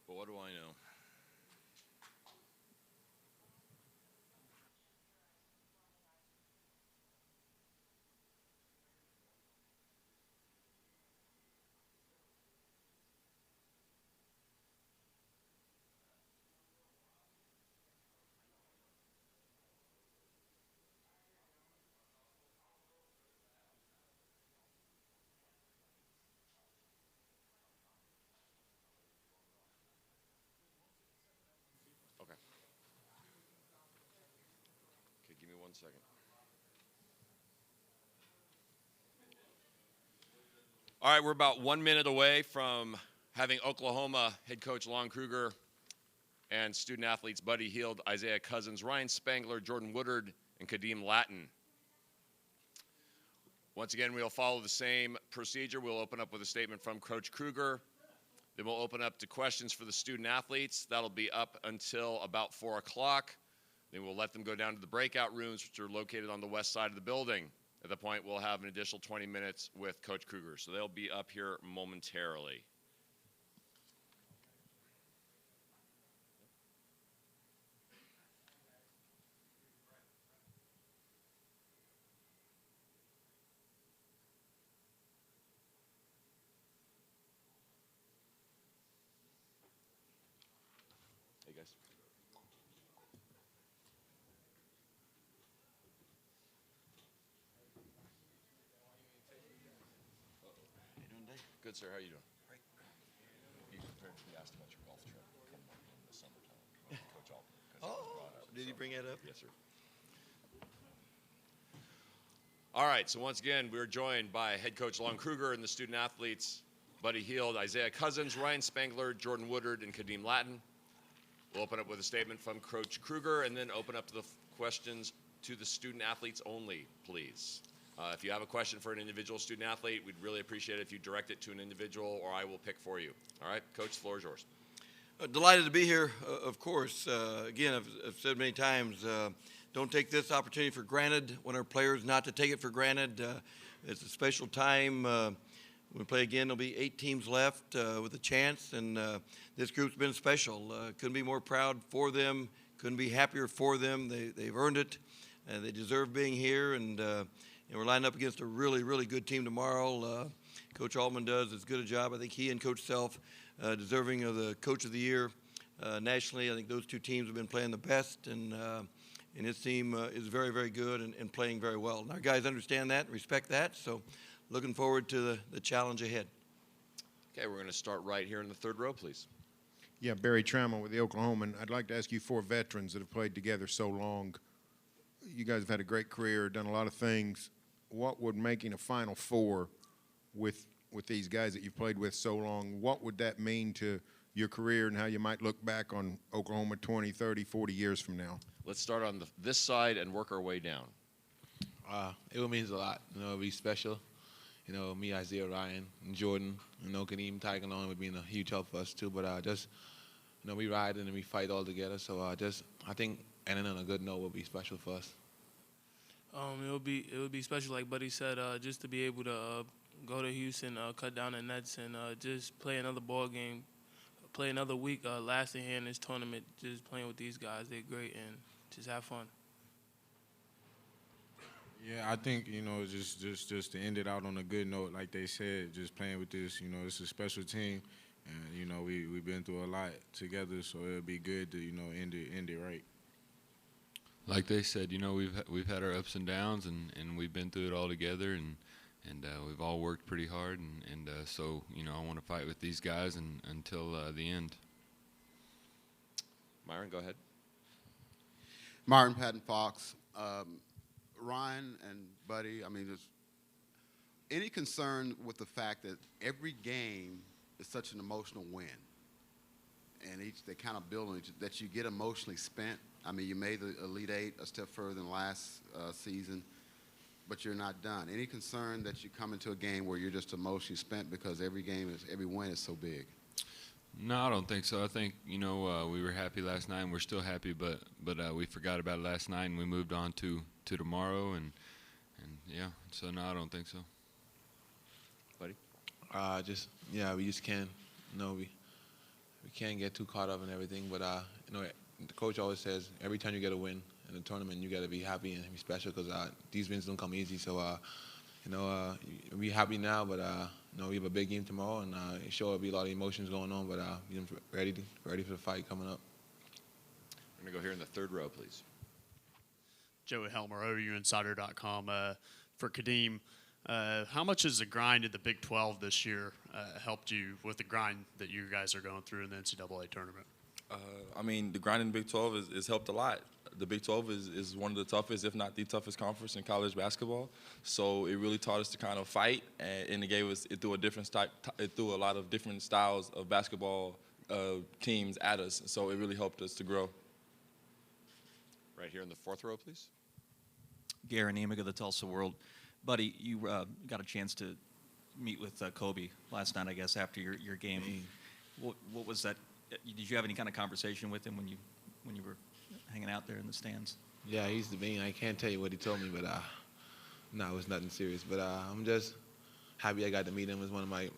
But what do I know? Okay. Okay, give me 1 second. All right, we're about 1 minute away from having Oklahoma head coach Lon Kruger and student athletes Buddy Hield, Isaiah Cousins, Ryan Spangler, Jordan Woodard, and Kadeem Latin. Once again, we'll follow the same procedure. We'll open up with a statement from Coach Kruger. Then we'll open up to questions for the student athletes. That'll be up until about 4 o'clock. Then we'll let them go down to the breakout rooms, which are located on the west side of the building. At that point, we'll have an additional 20 minutes with Coach Kruger. So they'll be up here momentarily. Hey, guys. How you doing, Dave? Good, sir. How you doing? Great. You prepared to be asked about your golf trip coming up in the summertime. Coach Altman. Did he bring that up? Yes, sir. All right, so once again, we're joined by head coach Lon Kruger and the student athletes Buddy Hield, Isaiah Cousins, Ryan Spangler, Jordan Woodard, and Kadeem Latin. We'll open up with a statement from Coach Kruger and then open up to the questions to the student athletes only, please. If you have a question for an individual student athlete, we'd really appreciate it if you direct it to an individual or I will pick for you. All right, Coach, the floor is yours. Delighted to be here, of course. Again, I've said many times, don't take this opportunity for granted. Want our players not to take it for granted. It's a special time. When we play again, there'll be 8 teams left with a chance, and this group's been special. Couldn't be more proud for them. Couldn't be happier for them. They've earned it. They deserve being here, and we're lined up against a really, really good team tomorrow. Coach Altman does as good a job. I think he and Coach Self deserving of the Coach of the Year nationally. I think those 2 teams have been playing the best, and his team is very, very good and playing very well. And our guys understand that and respect that, so looking forward to the challenge ahead. Okay, we're going to start right here in the third row, please. Yeah, Barry Trammell with the Oklahoman. I'd like to ask you 4 veterans that have played together so long. You guys have had a great career, done a lot of things. What would making a Final Four with these guys that you've played with so long, what would that mean to your career and how you might look back on Oklahoma 20, 30, 40 years from now? Let's start on this side and work our way down. It means a lot. You know, it'll be special. You know, me, Isaiah, Ryan, and Jordan, you know, Kadeem, Tiger, and all would be a huge help for us too. But just, you know, we ride and we fight all together. So I think ending on a good note will be special for us. It would be special, like Buddy said, just to be able to go to Houston, cut down the nets, and just play another ball game, play another week, lasting here in this tournament. Just playing with these guys, they're great, and just have fun. Yeah, I think, you know, just to end it out on a good note, like they said, just playing with this, you know, it's a special team, and you know we've been through a lot together, so it'll be good to, you know, end it right. Like they said, you know, we've had our ups and downs, and we've been through it all together, and we've all worked pretty hard, and so, you know, I want to fight with these guys until the end. Myron, go ahead. Myron Patton Fox, Ryan and Buddy, I mean, there's any concern with the fact that every game is such an emotional win, and they kind of build on each, that you get emotionally spent. I mean, you made the Elite Eight a step further than last season, but you're not done. Any concern that you come into a game where you're just emotionally spent because every win is so big? No, I don't think so. I think, you know, we were happy last night, and we're still happy, but we forgot about it last night, and we moved on to tomorrow, and yeah. So no, I don't think so. We just can't, we can't get too caught up in everything. But the coach always says every time you get a win in a tournament, you got to be happy and be special because these wins don't come easy. So we're happy now, but we have a big game tomorrow, and sure there'll be a lot of emotions going on, but ready for the fight coming up. We're gonna go here in the third row, please. Joey Helmer, OUinsider.com. For Kadeem, how much has the grind in the Big 12 this year helped you with the grind that you guys are going through in the NCAA tournament? The grind in the Big 12 is helped a lot. The Big 12 is one of the toughest, if not the toughest conference in college basketball. So it really taught us to kind of fight, and it threw a lot of different styles of basketball teams at us. So it really helped us to grow. Right here in the fourth row, please. Garen Amick of the Tulsa World. Buddy, you got a chance to meet with Kobe last night, I guess, after your game. What was that? Did you have any kind of conversation with him when you were hanging out there in the stands? Yeah, he's the bean. I can't tell you what he told me, but no, it was nothing serious. But I'm just happy I got to meet him. He's one of my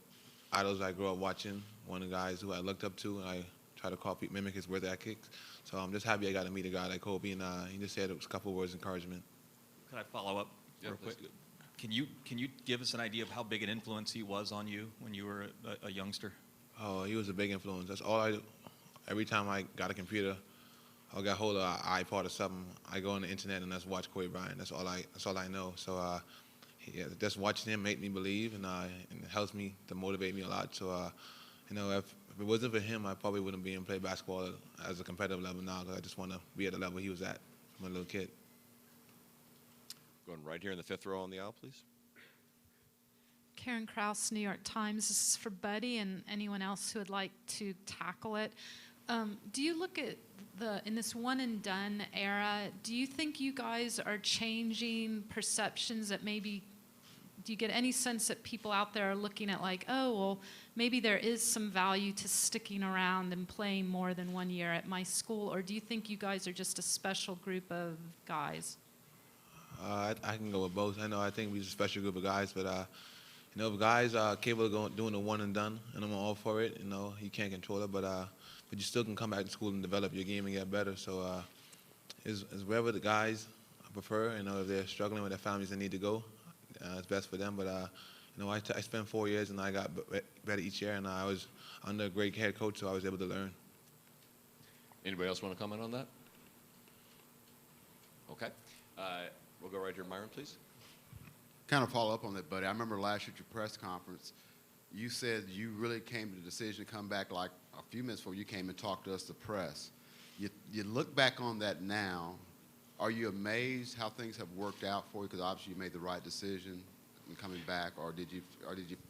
idols I grew up watching, one of the guys who I looked up to, and I try to mimic his work ethics. So I'm just happy I got to meet a guy like Kobe, and he just said it was a couple of words of encouragement. Could I follow up real quick? Can you give us an idea of how big an influence he was on you when you were a youngster? Oh, he was a big influence. That's all I do. Every time I got a computer or got hold of an iPod or something, I go on the internet and just watch Kobe Bryant. That's all I know. So just watching him make me believe, and it helps me to motivate me a lot. So if it wasn't for him, I probably wouldn't be in play basketball as a competitive level now, because I just want to be at the level he was at when a little kid. Going right here in the fifth row on the aisle, please. Karen Kraus, New York Times. This is for Buddy and anyone else who would like to tackle it. Do you look at in this one and done era, do you think you guys are changing perceptions that maybe, do you get any sense that people out there are looking at like, oh, well, maybe there is some value to sticking around and playing more than 1 year at my school? Or do you think you guys are just a special group of guys? I can go with both. I think we're a special group of guys, but if guys are capable of doing a one and done, and I'm all for it. You can't control it, but you still can come back to school and develop your game and get better. So it's wherever the guys prefer. If they're struggling with their families and need to go, it's best for them. But I spent 4 years and I got better each year, and I was under a great head coach, so I was able to learn. Anybody else want to comment on that? Okay. We'll go right here, Myron, please. Kind of follow up on that, buddy. I remember last year at your press conference, you said you really came to the decision to come back like a few minutes before you came and talked to us, the press. You look back on that now. Are you amazed how things have worked out for you? Because obviously you made the right decision in coming back, or did you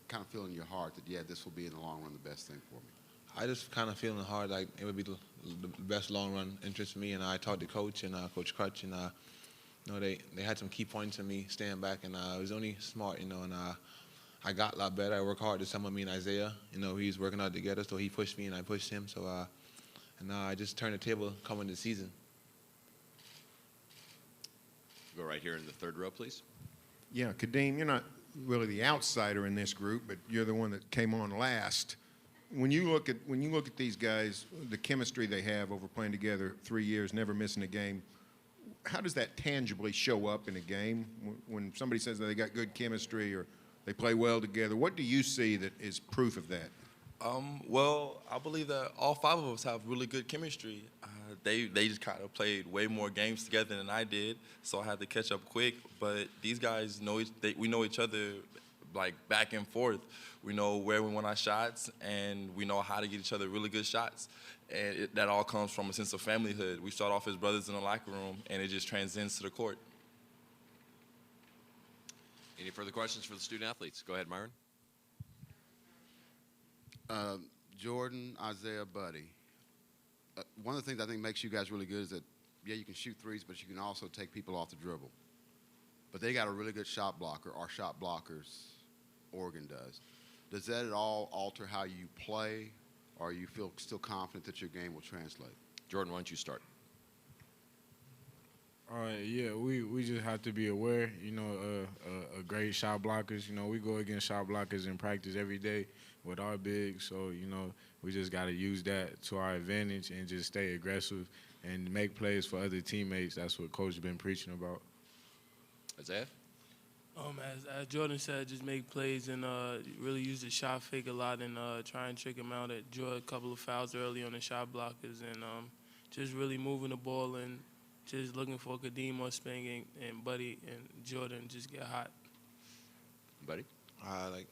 kind of feel in your heart that, yeah, this will be in the long run the best thing for me? I just kind of feel in the heart like it would be the best long run interest for me. And I talked to Coach and Coach Crutch, and they had some key points in me staying back, and it was only smart, and I got a lot better. I worked hard this summer, me and Isaiah. He's working out together, so he pushed me and I pushed him. So and I just turned the table coming this season. Go right here in the third row, please. Yeah, Kadeem, you're not really the outsider in this group, but you're the one that came on last. When you look at these guys, the chemistry they have over playing together 3 years, never missing a game, how does that tangibly show up in a game? When somebody says that they got good chemistry or they play well together, what do you see that is proof of that? Well, I believe that all five of us have really good chemistry. They just kind of played way more games together than I did, so I had to catch up quick. But these guys we know each other like back and forth. We know where we want our shots, and we know how to get each other really good shots. And that all comes from a sense of familyhood. We start off as brothers in the locker room, and it just transcends to the court. Any further questions for the student athletes? Go ahead, Myron. Jordan, Isaiah, Buddy. One of the things I think makes you guys really good is that, yeah, you can shoot threes, but you can also take people off the dribble. But they got a really good shot blocker, or shot blockers, Oregon does. Does that at all alter how you play, or you feel still confident that your game will translate? Jordan, why don't you start? Yeah, we just have to be aware, great shot blockers. We go against shot blockers in practice every day with our bigs. So, we just got to use that to our advantage and just stay aggressive and make plays for other teammates. That's what Coach has been preaching about. Isaiah? As Jordan said, just make plays and really use the shot fake a lot and try and trick him out. Draw a couple of fouls early on the shot blockers and just really moving the ball and just looking for Kadeem or Spang and Buddy and Jordan just get hot. Buddy? Like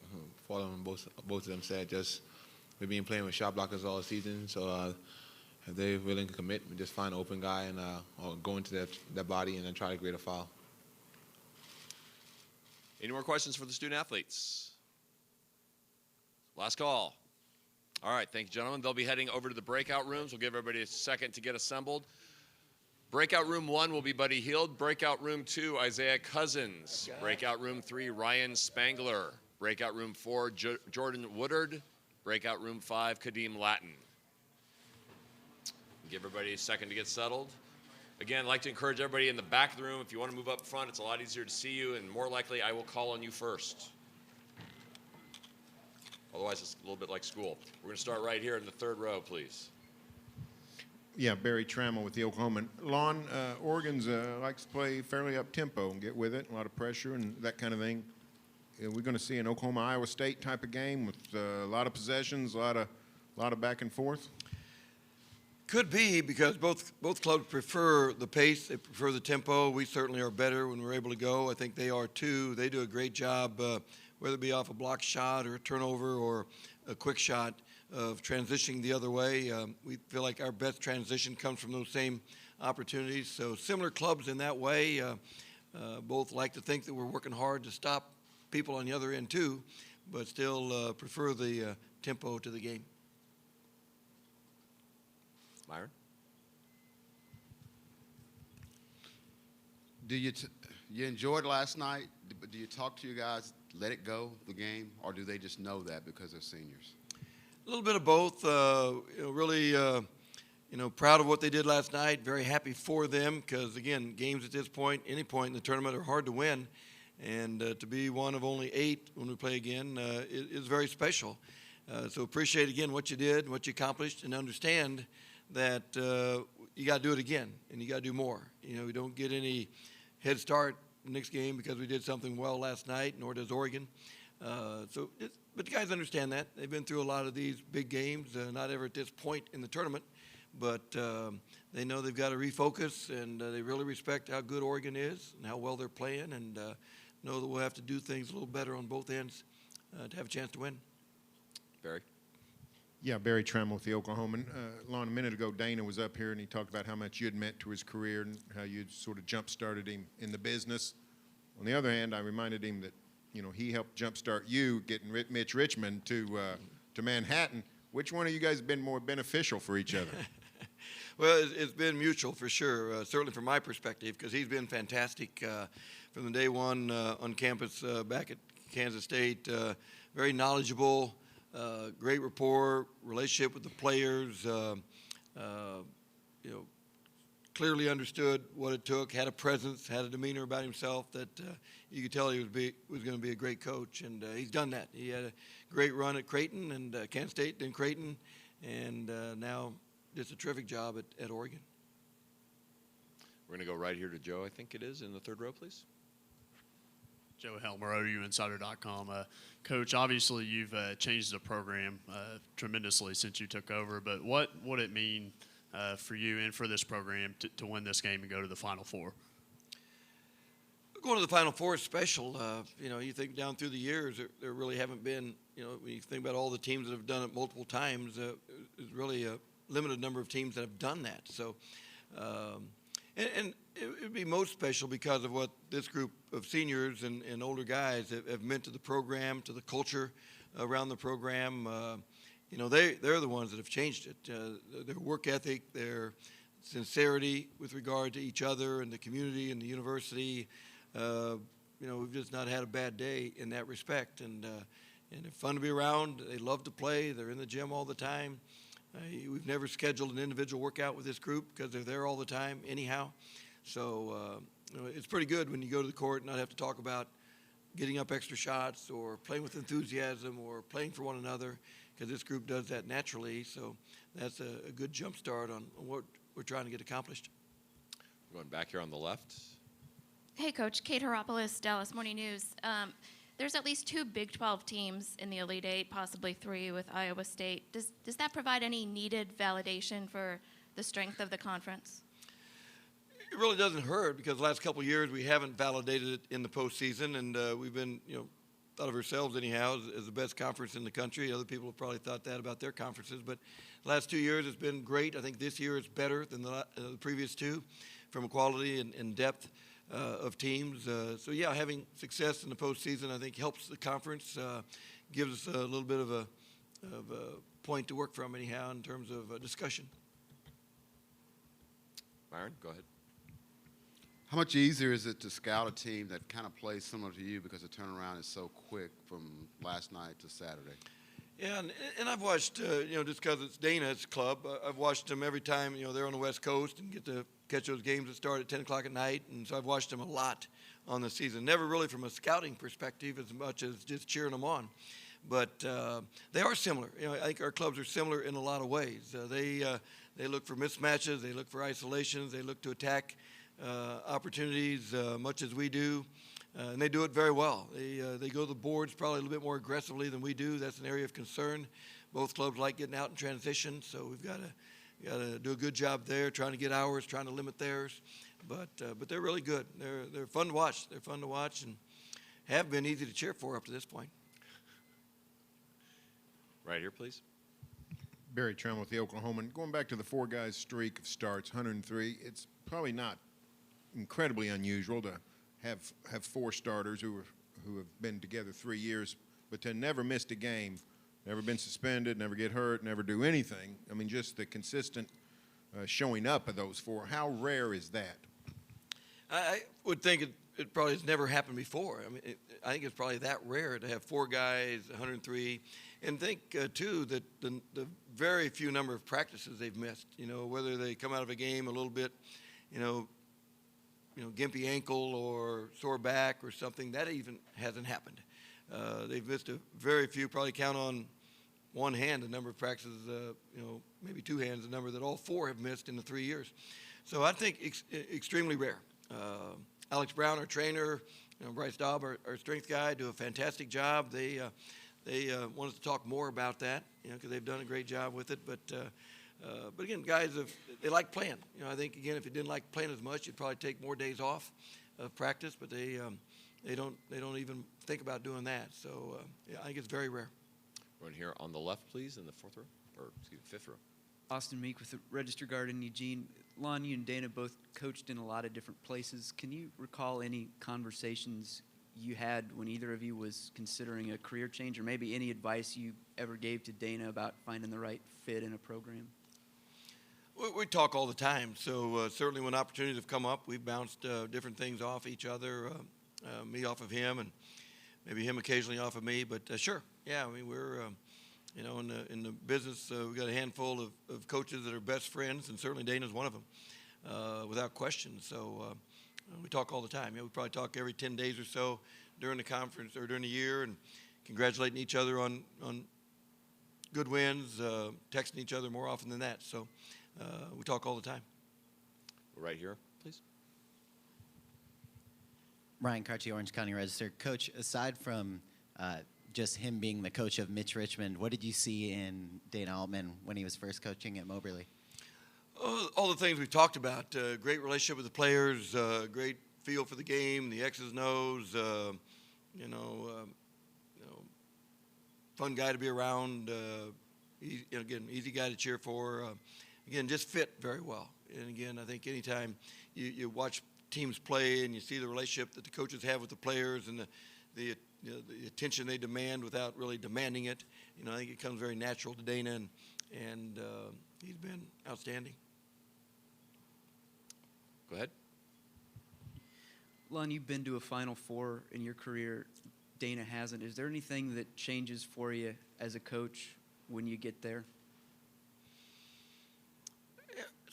following both of them said, just we've been playing with shot blockers all season, so if they're willing to commit, we just find an open guy and or go into their body and then try to create a foul. Any more questions for the student athletes? Last call. All right, thank you, gentlemen. They'll be heading over to the breakout rooms. We'll give everybody a second to get assembled. Breakout room 1 will be Buddy Hield. Breakout room 2, Isaiah Cousins. Breakout room 3, Ryan Spangler. Breakout room 4, Jordan Woodard. Breakout room 5, Kadeem Latin. Give everybody a second to get settled. Again, I'd like to encourage everybody in the back of the room, if you want to move up front, it's a lot easier to see you, and more likely I will call on you first. Otherwise, it's a little bit like school. We're going to start right here in the third row, please. Yeah, Barry Trammell with the Oklahoma. Lon, Oregon's likes to play fairly up-tempo and get with it, a lot of pressure and that kind of thing. We're going to see an Oklahoma-Iowa State type of game with a lot of possessions, a lot of back and forth. Could be, because both clubs prefer the pace. They prefer the tempo. We certainly are better when we're able to go. I think they are too. They do a great job, whether it be off a block shot or a turnover or a quick shot, of transitioning the other way. We feel like our best transition comes from those same opportunities. So similar clubs in that way. Both like to think that we're working hard to stop people on the other end too, but still prefer the tempo to the game. Myron? You enjoyed last night? Do you talk to you guys, let it go, the game, or do they just know that because they're seniors? A little bit of both. Really, proud of what they did last night. Very happy for them because, again, games at this point, any point in the tournament, are hard to win. And to be one of only 8 when we play again is very special. So appreciate, again, what you did, what you accomplished, and understand that you got to do it again and you got to do more. We don't get any head start next game because we did something well last night, nor does Oregon. But the guys understand that. They've been through a lot of these big games, not ever at this point in the tournament, but they know they've got to refocus, and they really respect how good Oregon is and how well they're playing, and know that we'll have to do things a little better on both ends to have a chance to win. Barry? Yeah, Barry Trammell with the Oklahoman. Lon, a minute ago, Dana was up here and he talked about how much you'd meant to his career and how you'd sort of jump-started him in the business. On the other hand, I reminded him that, he helped jump-start you getting Mitch Richmond to Manhattan. Which one of you guys have been more beneficial for each other? Well, it's been mutual for sure, certainly from my perspective, because he's been fantastic from the day one on campus back at Kansas State. Very knowledgeable. Great rapport, relationship with the players, clearly understood what it took, had a presence, had a demeanor about himself that you could tell he was going to be a great coach, and he's done that. He had a great run at Creighton and Kansas State, then Creighton, and now just a terrific job at Oregon. We're going to go right here to Joe, I think it is, in the third row, please. Joe Helmer, OUinsider.com. Coach, obviously you've changed the program tremendously since you took over, but what would it mean for you and for this program to win this game and go to the Final Four? Going to the Final Four is special. You think down through the years, there really haven't been, when you think about all the teams that have done it multiple times, there's really a limited number of teams that have done that. So, and it would be most special because of what this group of seniors and older guys have meant to the program, to the culture around the program. They're the ones that have changed it. Their work ethic, their sincerity with regard to each other and the community and the university. We've just not had a bad day in that respect. And they're fun to be around. They love to play. They're in the gym all the time. We've never scheduled an individual workout with this group because they're there all the time anyhow. So it's pretty good when you go to the court and not have to talk about getting up extra shots or playing with enthusiasm or playing for one another, because this group does that naturally. So that's a good jump start on what we're trying to get accomplished. Going back here on the left. Hey, Coach. Kate Heropoulos, Dallas Morning News. There's at least 2 Big 12 teams in the Elite Eight, possibly 3 with Iowa State. Does that provide any needed validation for the strength of the conference? It really doesn't hurt, because the last couple of years we haven't validated it in the postseason, and we've been, thought of ourselves anyhow as the best conference in the country. Other people have probably thought that about their conferences, but the last 2 years it's been great. I think this year is better than the previous 2 from a quality and depth of teams. So yeah, having success in the postseason, I think, helps the conference, gives us a little bit of a point to work from anyhow in terms of discussion. Myron, go ahead. How much easier is it to scout a team that kind of plays similar to you, because the turnaround is so quick from last night to Saturday? Yeah, and I've watched, just because it's Dana's club, I've watched them every time, they're on the West Coast and get to catch those games that start at 10 o'clock at night. And so I've watched them a lot on the season. Never really from a scouting perspective as much as just cheering them on. But they are similar. I think our clubs are similar in a lot of ways. They look for mismatches. They look for isolations. They look to attack opportunities much as we do. And they do it very well. They go to the boards probably a little bit more aggressively than we do. That's an area of concern. Both clubs like getting out in transition, so we've got to do a good job there, trying to get ours, trying to limit theirs. But they're really good. They're fun to watch. They're fun to watch and have been easy to cheer for up to this point. Right here, please. Barry Trum with the Oklahoman. Going back to the 4 guys streak of starts, 103, it's probably not incredibly unusual to have 4 starters who have been together 3 years, but to never missed a game, never been suspended, never get hurt, never do anything. I mean, just the consistent showing up of those 4. How rare is that? I would think it probably has never happened before. I mean, I think it's probably that rare to have 4 guys, 103, and think too that the very few number of practices they've missed. Whether they come out of a game a little bit, gimpy ankle or sore back or something, that even hasn't happened. They've missed a very few. Probably count on one hand the number of practices. Maybe 2 hands the number that all 4 have missed in the 3 years. So I think extremely rare. Alex Brown, our trainer, Bryce Daub, our strength guy, do a fantastic job. They want us to talk more about that, because they've done a great job with it. But again, guys, they like playing. I think, again, if you didn't like playing as much, you'd probably take more days off of practice. But they don't even think about doing that. So I think it's very rare. Right here on the left, please, in the 4th row, or excuse me, 5th row. Austin Meek with the Register Guard in Eugene. Lon, you and Dana both coached in a lot of different places. Can you recall any conversations you had when either of you was considering a career change, or maybe any advice you ever gave to Dana about finding the right fit in a program? We talk all the time, so certainly when opportunities have come up, we've bounced different things off each other, me off of him, and maybe him occasionally off of me. But sure, yeah, I mean, we're in the business, we've got a handful of coaches that are best friends, and certainly Dana's one of them, without question. So we talk all the time. We probably talk every 10 days or so during the conference or during the year, and congratulating each other on good wins, texting each other more often than that. So we talk all the time. Right here, please. Ryan Carchi, Orange County Register. Coach, aside from just him being the coach of Mitch Richmond, what did you see in Dana Altman when he was first coaching at Moberly? All the things we've talked about. Great relationship with the players, great feel for the game, the X's and O's, fun guy to be around, again, easy guy to cheer for. Again, just fit very well. And again, I think anytime you watch teams play and you see the relationship that the coaches have with the players and the attention they demand without really demanding it, I think it comes very natural to Dana, and he's been outstanding. Go ahead. Lon, you've been to a Final Four in your career. Dana hasn't. Is there anything that changes for you as a coach when you get there?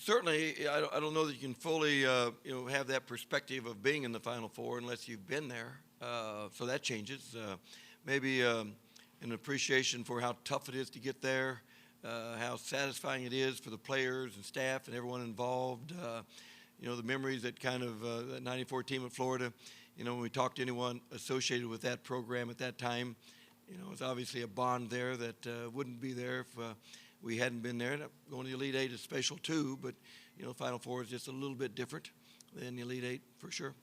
certainly, I don't know that you can fully, have that perspective of being in the Final Four unless you've been there. So that changes. Maybe an appreciation for how tough it is to get there, how satisfying it is for the players and staff and everyone involved. The memories that kind of that '94 team at Florida. When we talked to anyone associated with that program at that time, it's obviously a bond there that wouldn't be there if we hadn't been there. Going to the Elite Eight is special too, but Final Four is just a little bit different than the Elite Eight for sure.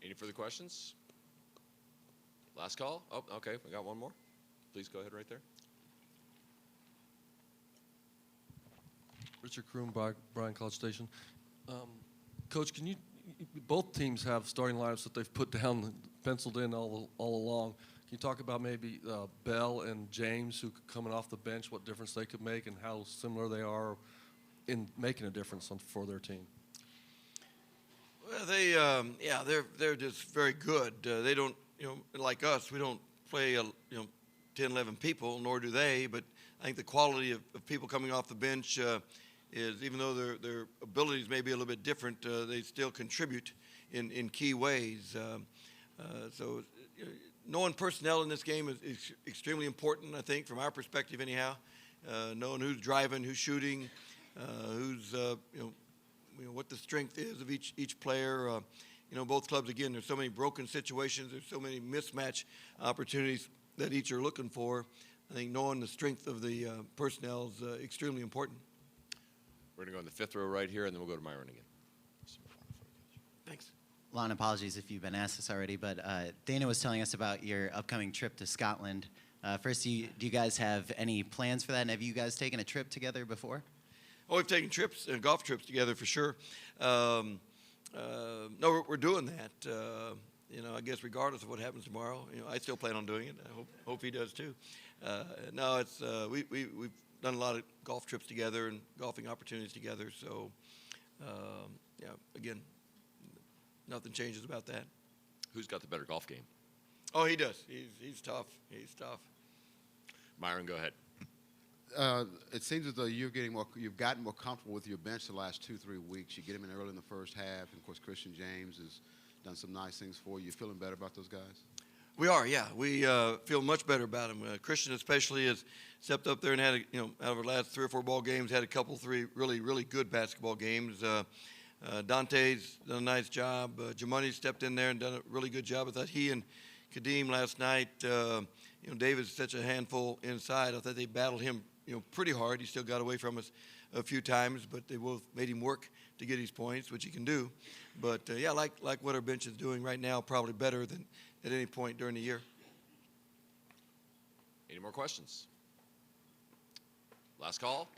Any further questions? Last call? Oh, okay, we got one more. Please go ahead right there. Richard Kroom, Bryan College Station. Coach, both teams have starting lineups that they've put down, penciled in all along. Can you talk about maybe Bell and James, who coming off the bench, what difference they could make and how similar they are in making a difference for their team? Well, they're just very good. They don't, like us, we don't play, 10, 11 people, nor do they. But I think the quality of people coming off the bench is, even though their abilities may be a little bit different, they still contribute in key ways. So knowing personnel in this game is extremely important, I think, from our perspective anyhow. Knowing who's driving, who's shooting, who's, what the strength is of each player. Both clubs, again, there's so many broken situations, there's so many mismatch opportunities that each are looking for. I think knowing the strength of the personnel is extremely important. We're going to go in the fifth row right here, and then we'll go to Myron again. Thanks. Lon, apologies if you've been asked this already, but Dana was telling us about your upcoming trip to Scotland. First, do you guys have any plans for that, and have you guys taken a trip together before? Oh, we've taken trips, golf trips together for sure. No, we're doing that. I guess regardless of what happens tomorrow, I still plan on doing it. I hope he does too. No, it's we've done a lot of golf trips together and golfing opportunities together. So, again, nothing changes about that. Who's got the better golf game? Oh, he does. He's tough. He's tough. Myron, go ahead. It seems as though you've gotten more comfortable with your bench the last 2-3 weeks. You get him in early in the first half, and of course Christian James has done some nice things for you. You feeling better about those guys? We are, yeah. We feel much better about him. Christian especially has stepped up there and had, out of our last 3 or 4 ball games, had a couple, 3 really, really good basketball games. Dante's done a nice job. Jamani stepped in there and done a really good job. I thought he and Kadeem last night, David's such a handful inside. I thought they battled him, pretty hard. He still got away from us a few times, but they both made him work to get his points, which he can do. But, like what our bench is doing right now, probably better than at any point during the year. Any more questions? Last call?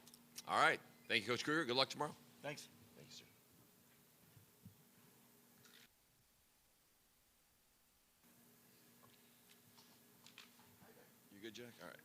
All right. Thank you, Coach Kruger. Good luck tomorrow. Thanks. Thank you, sir. You good, Jack? All right.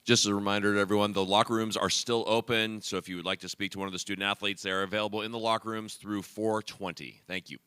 Just as a reminder to everyone, the locker rooms are still open, so if you would like to speak to one of the student athletes, they are available in the locker rooms through 4:20. Thank you.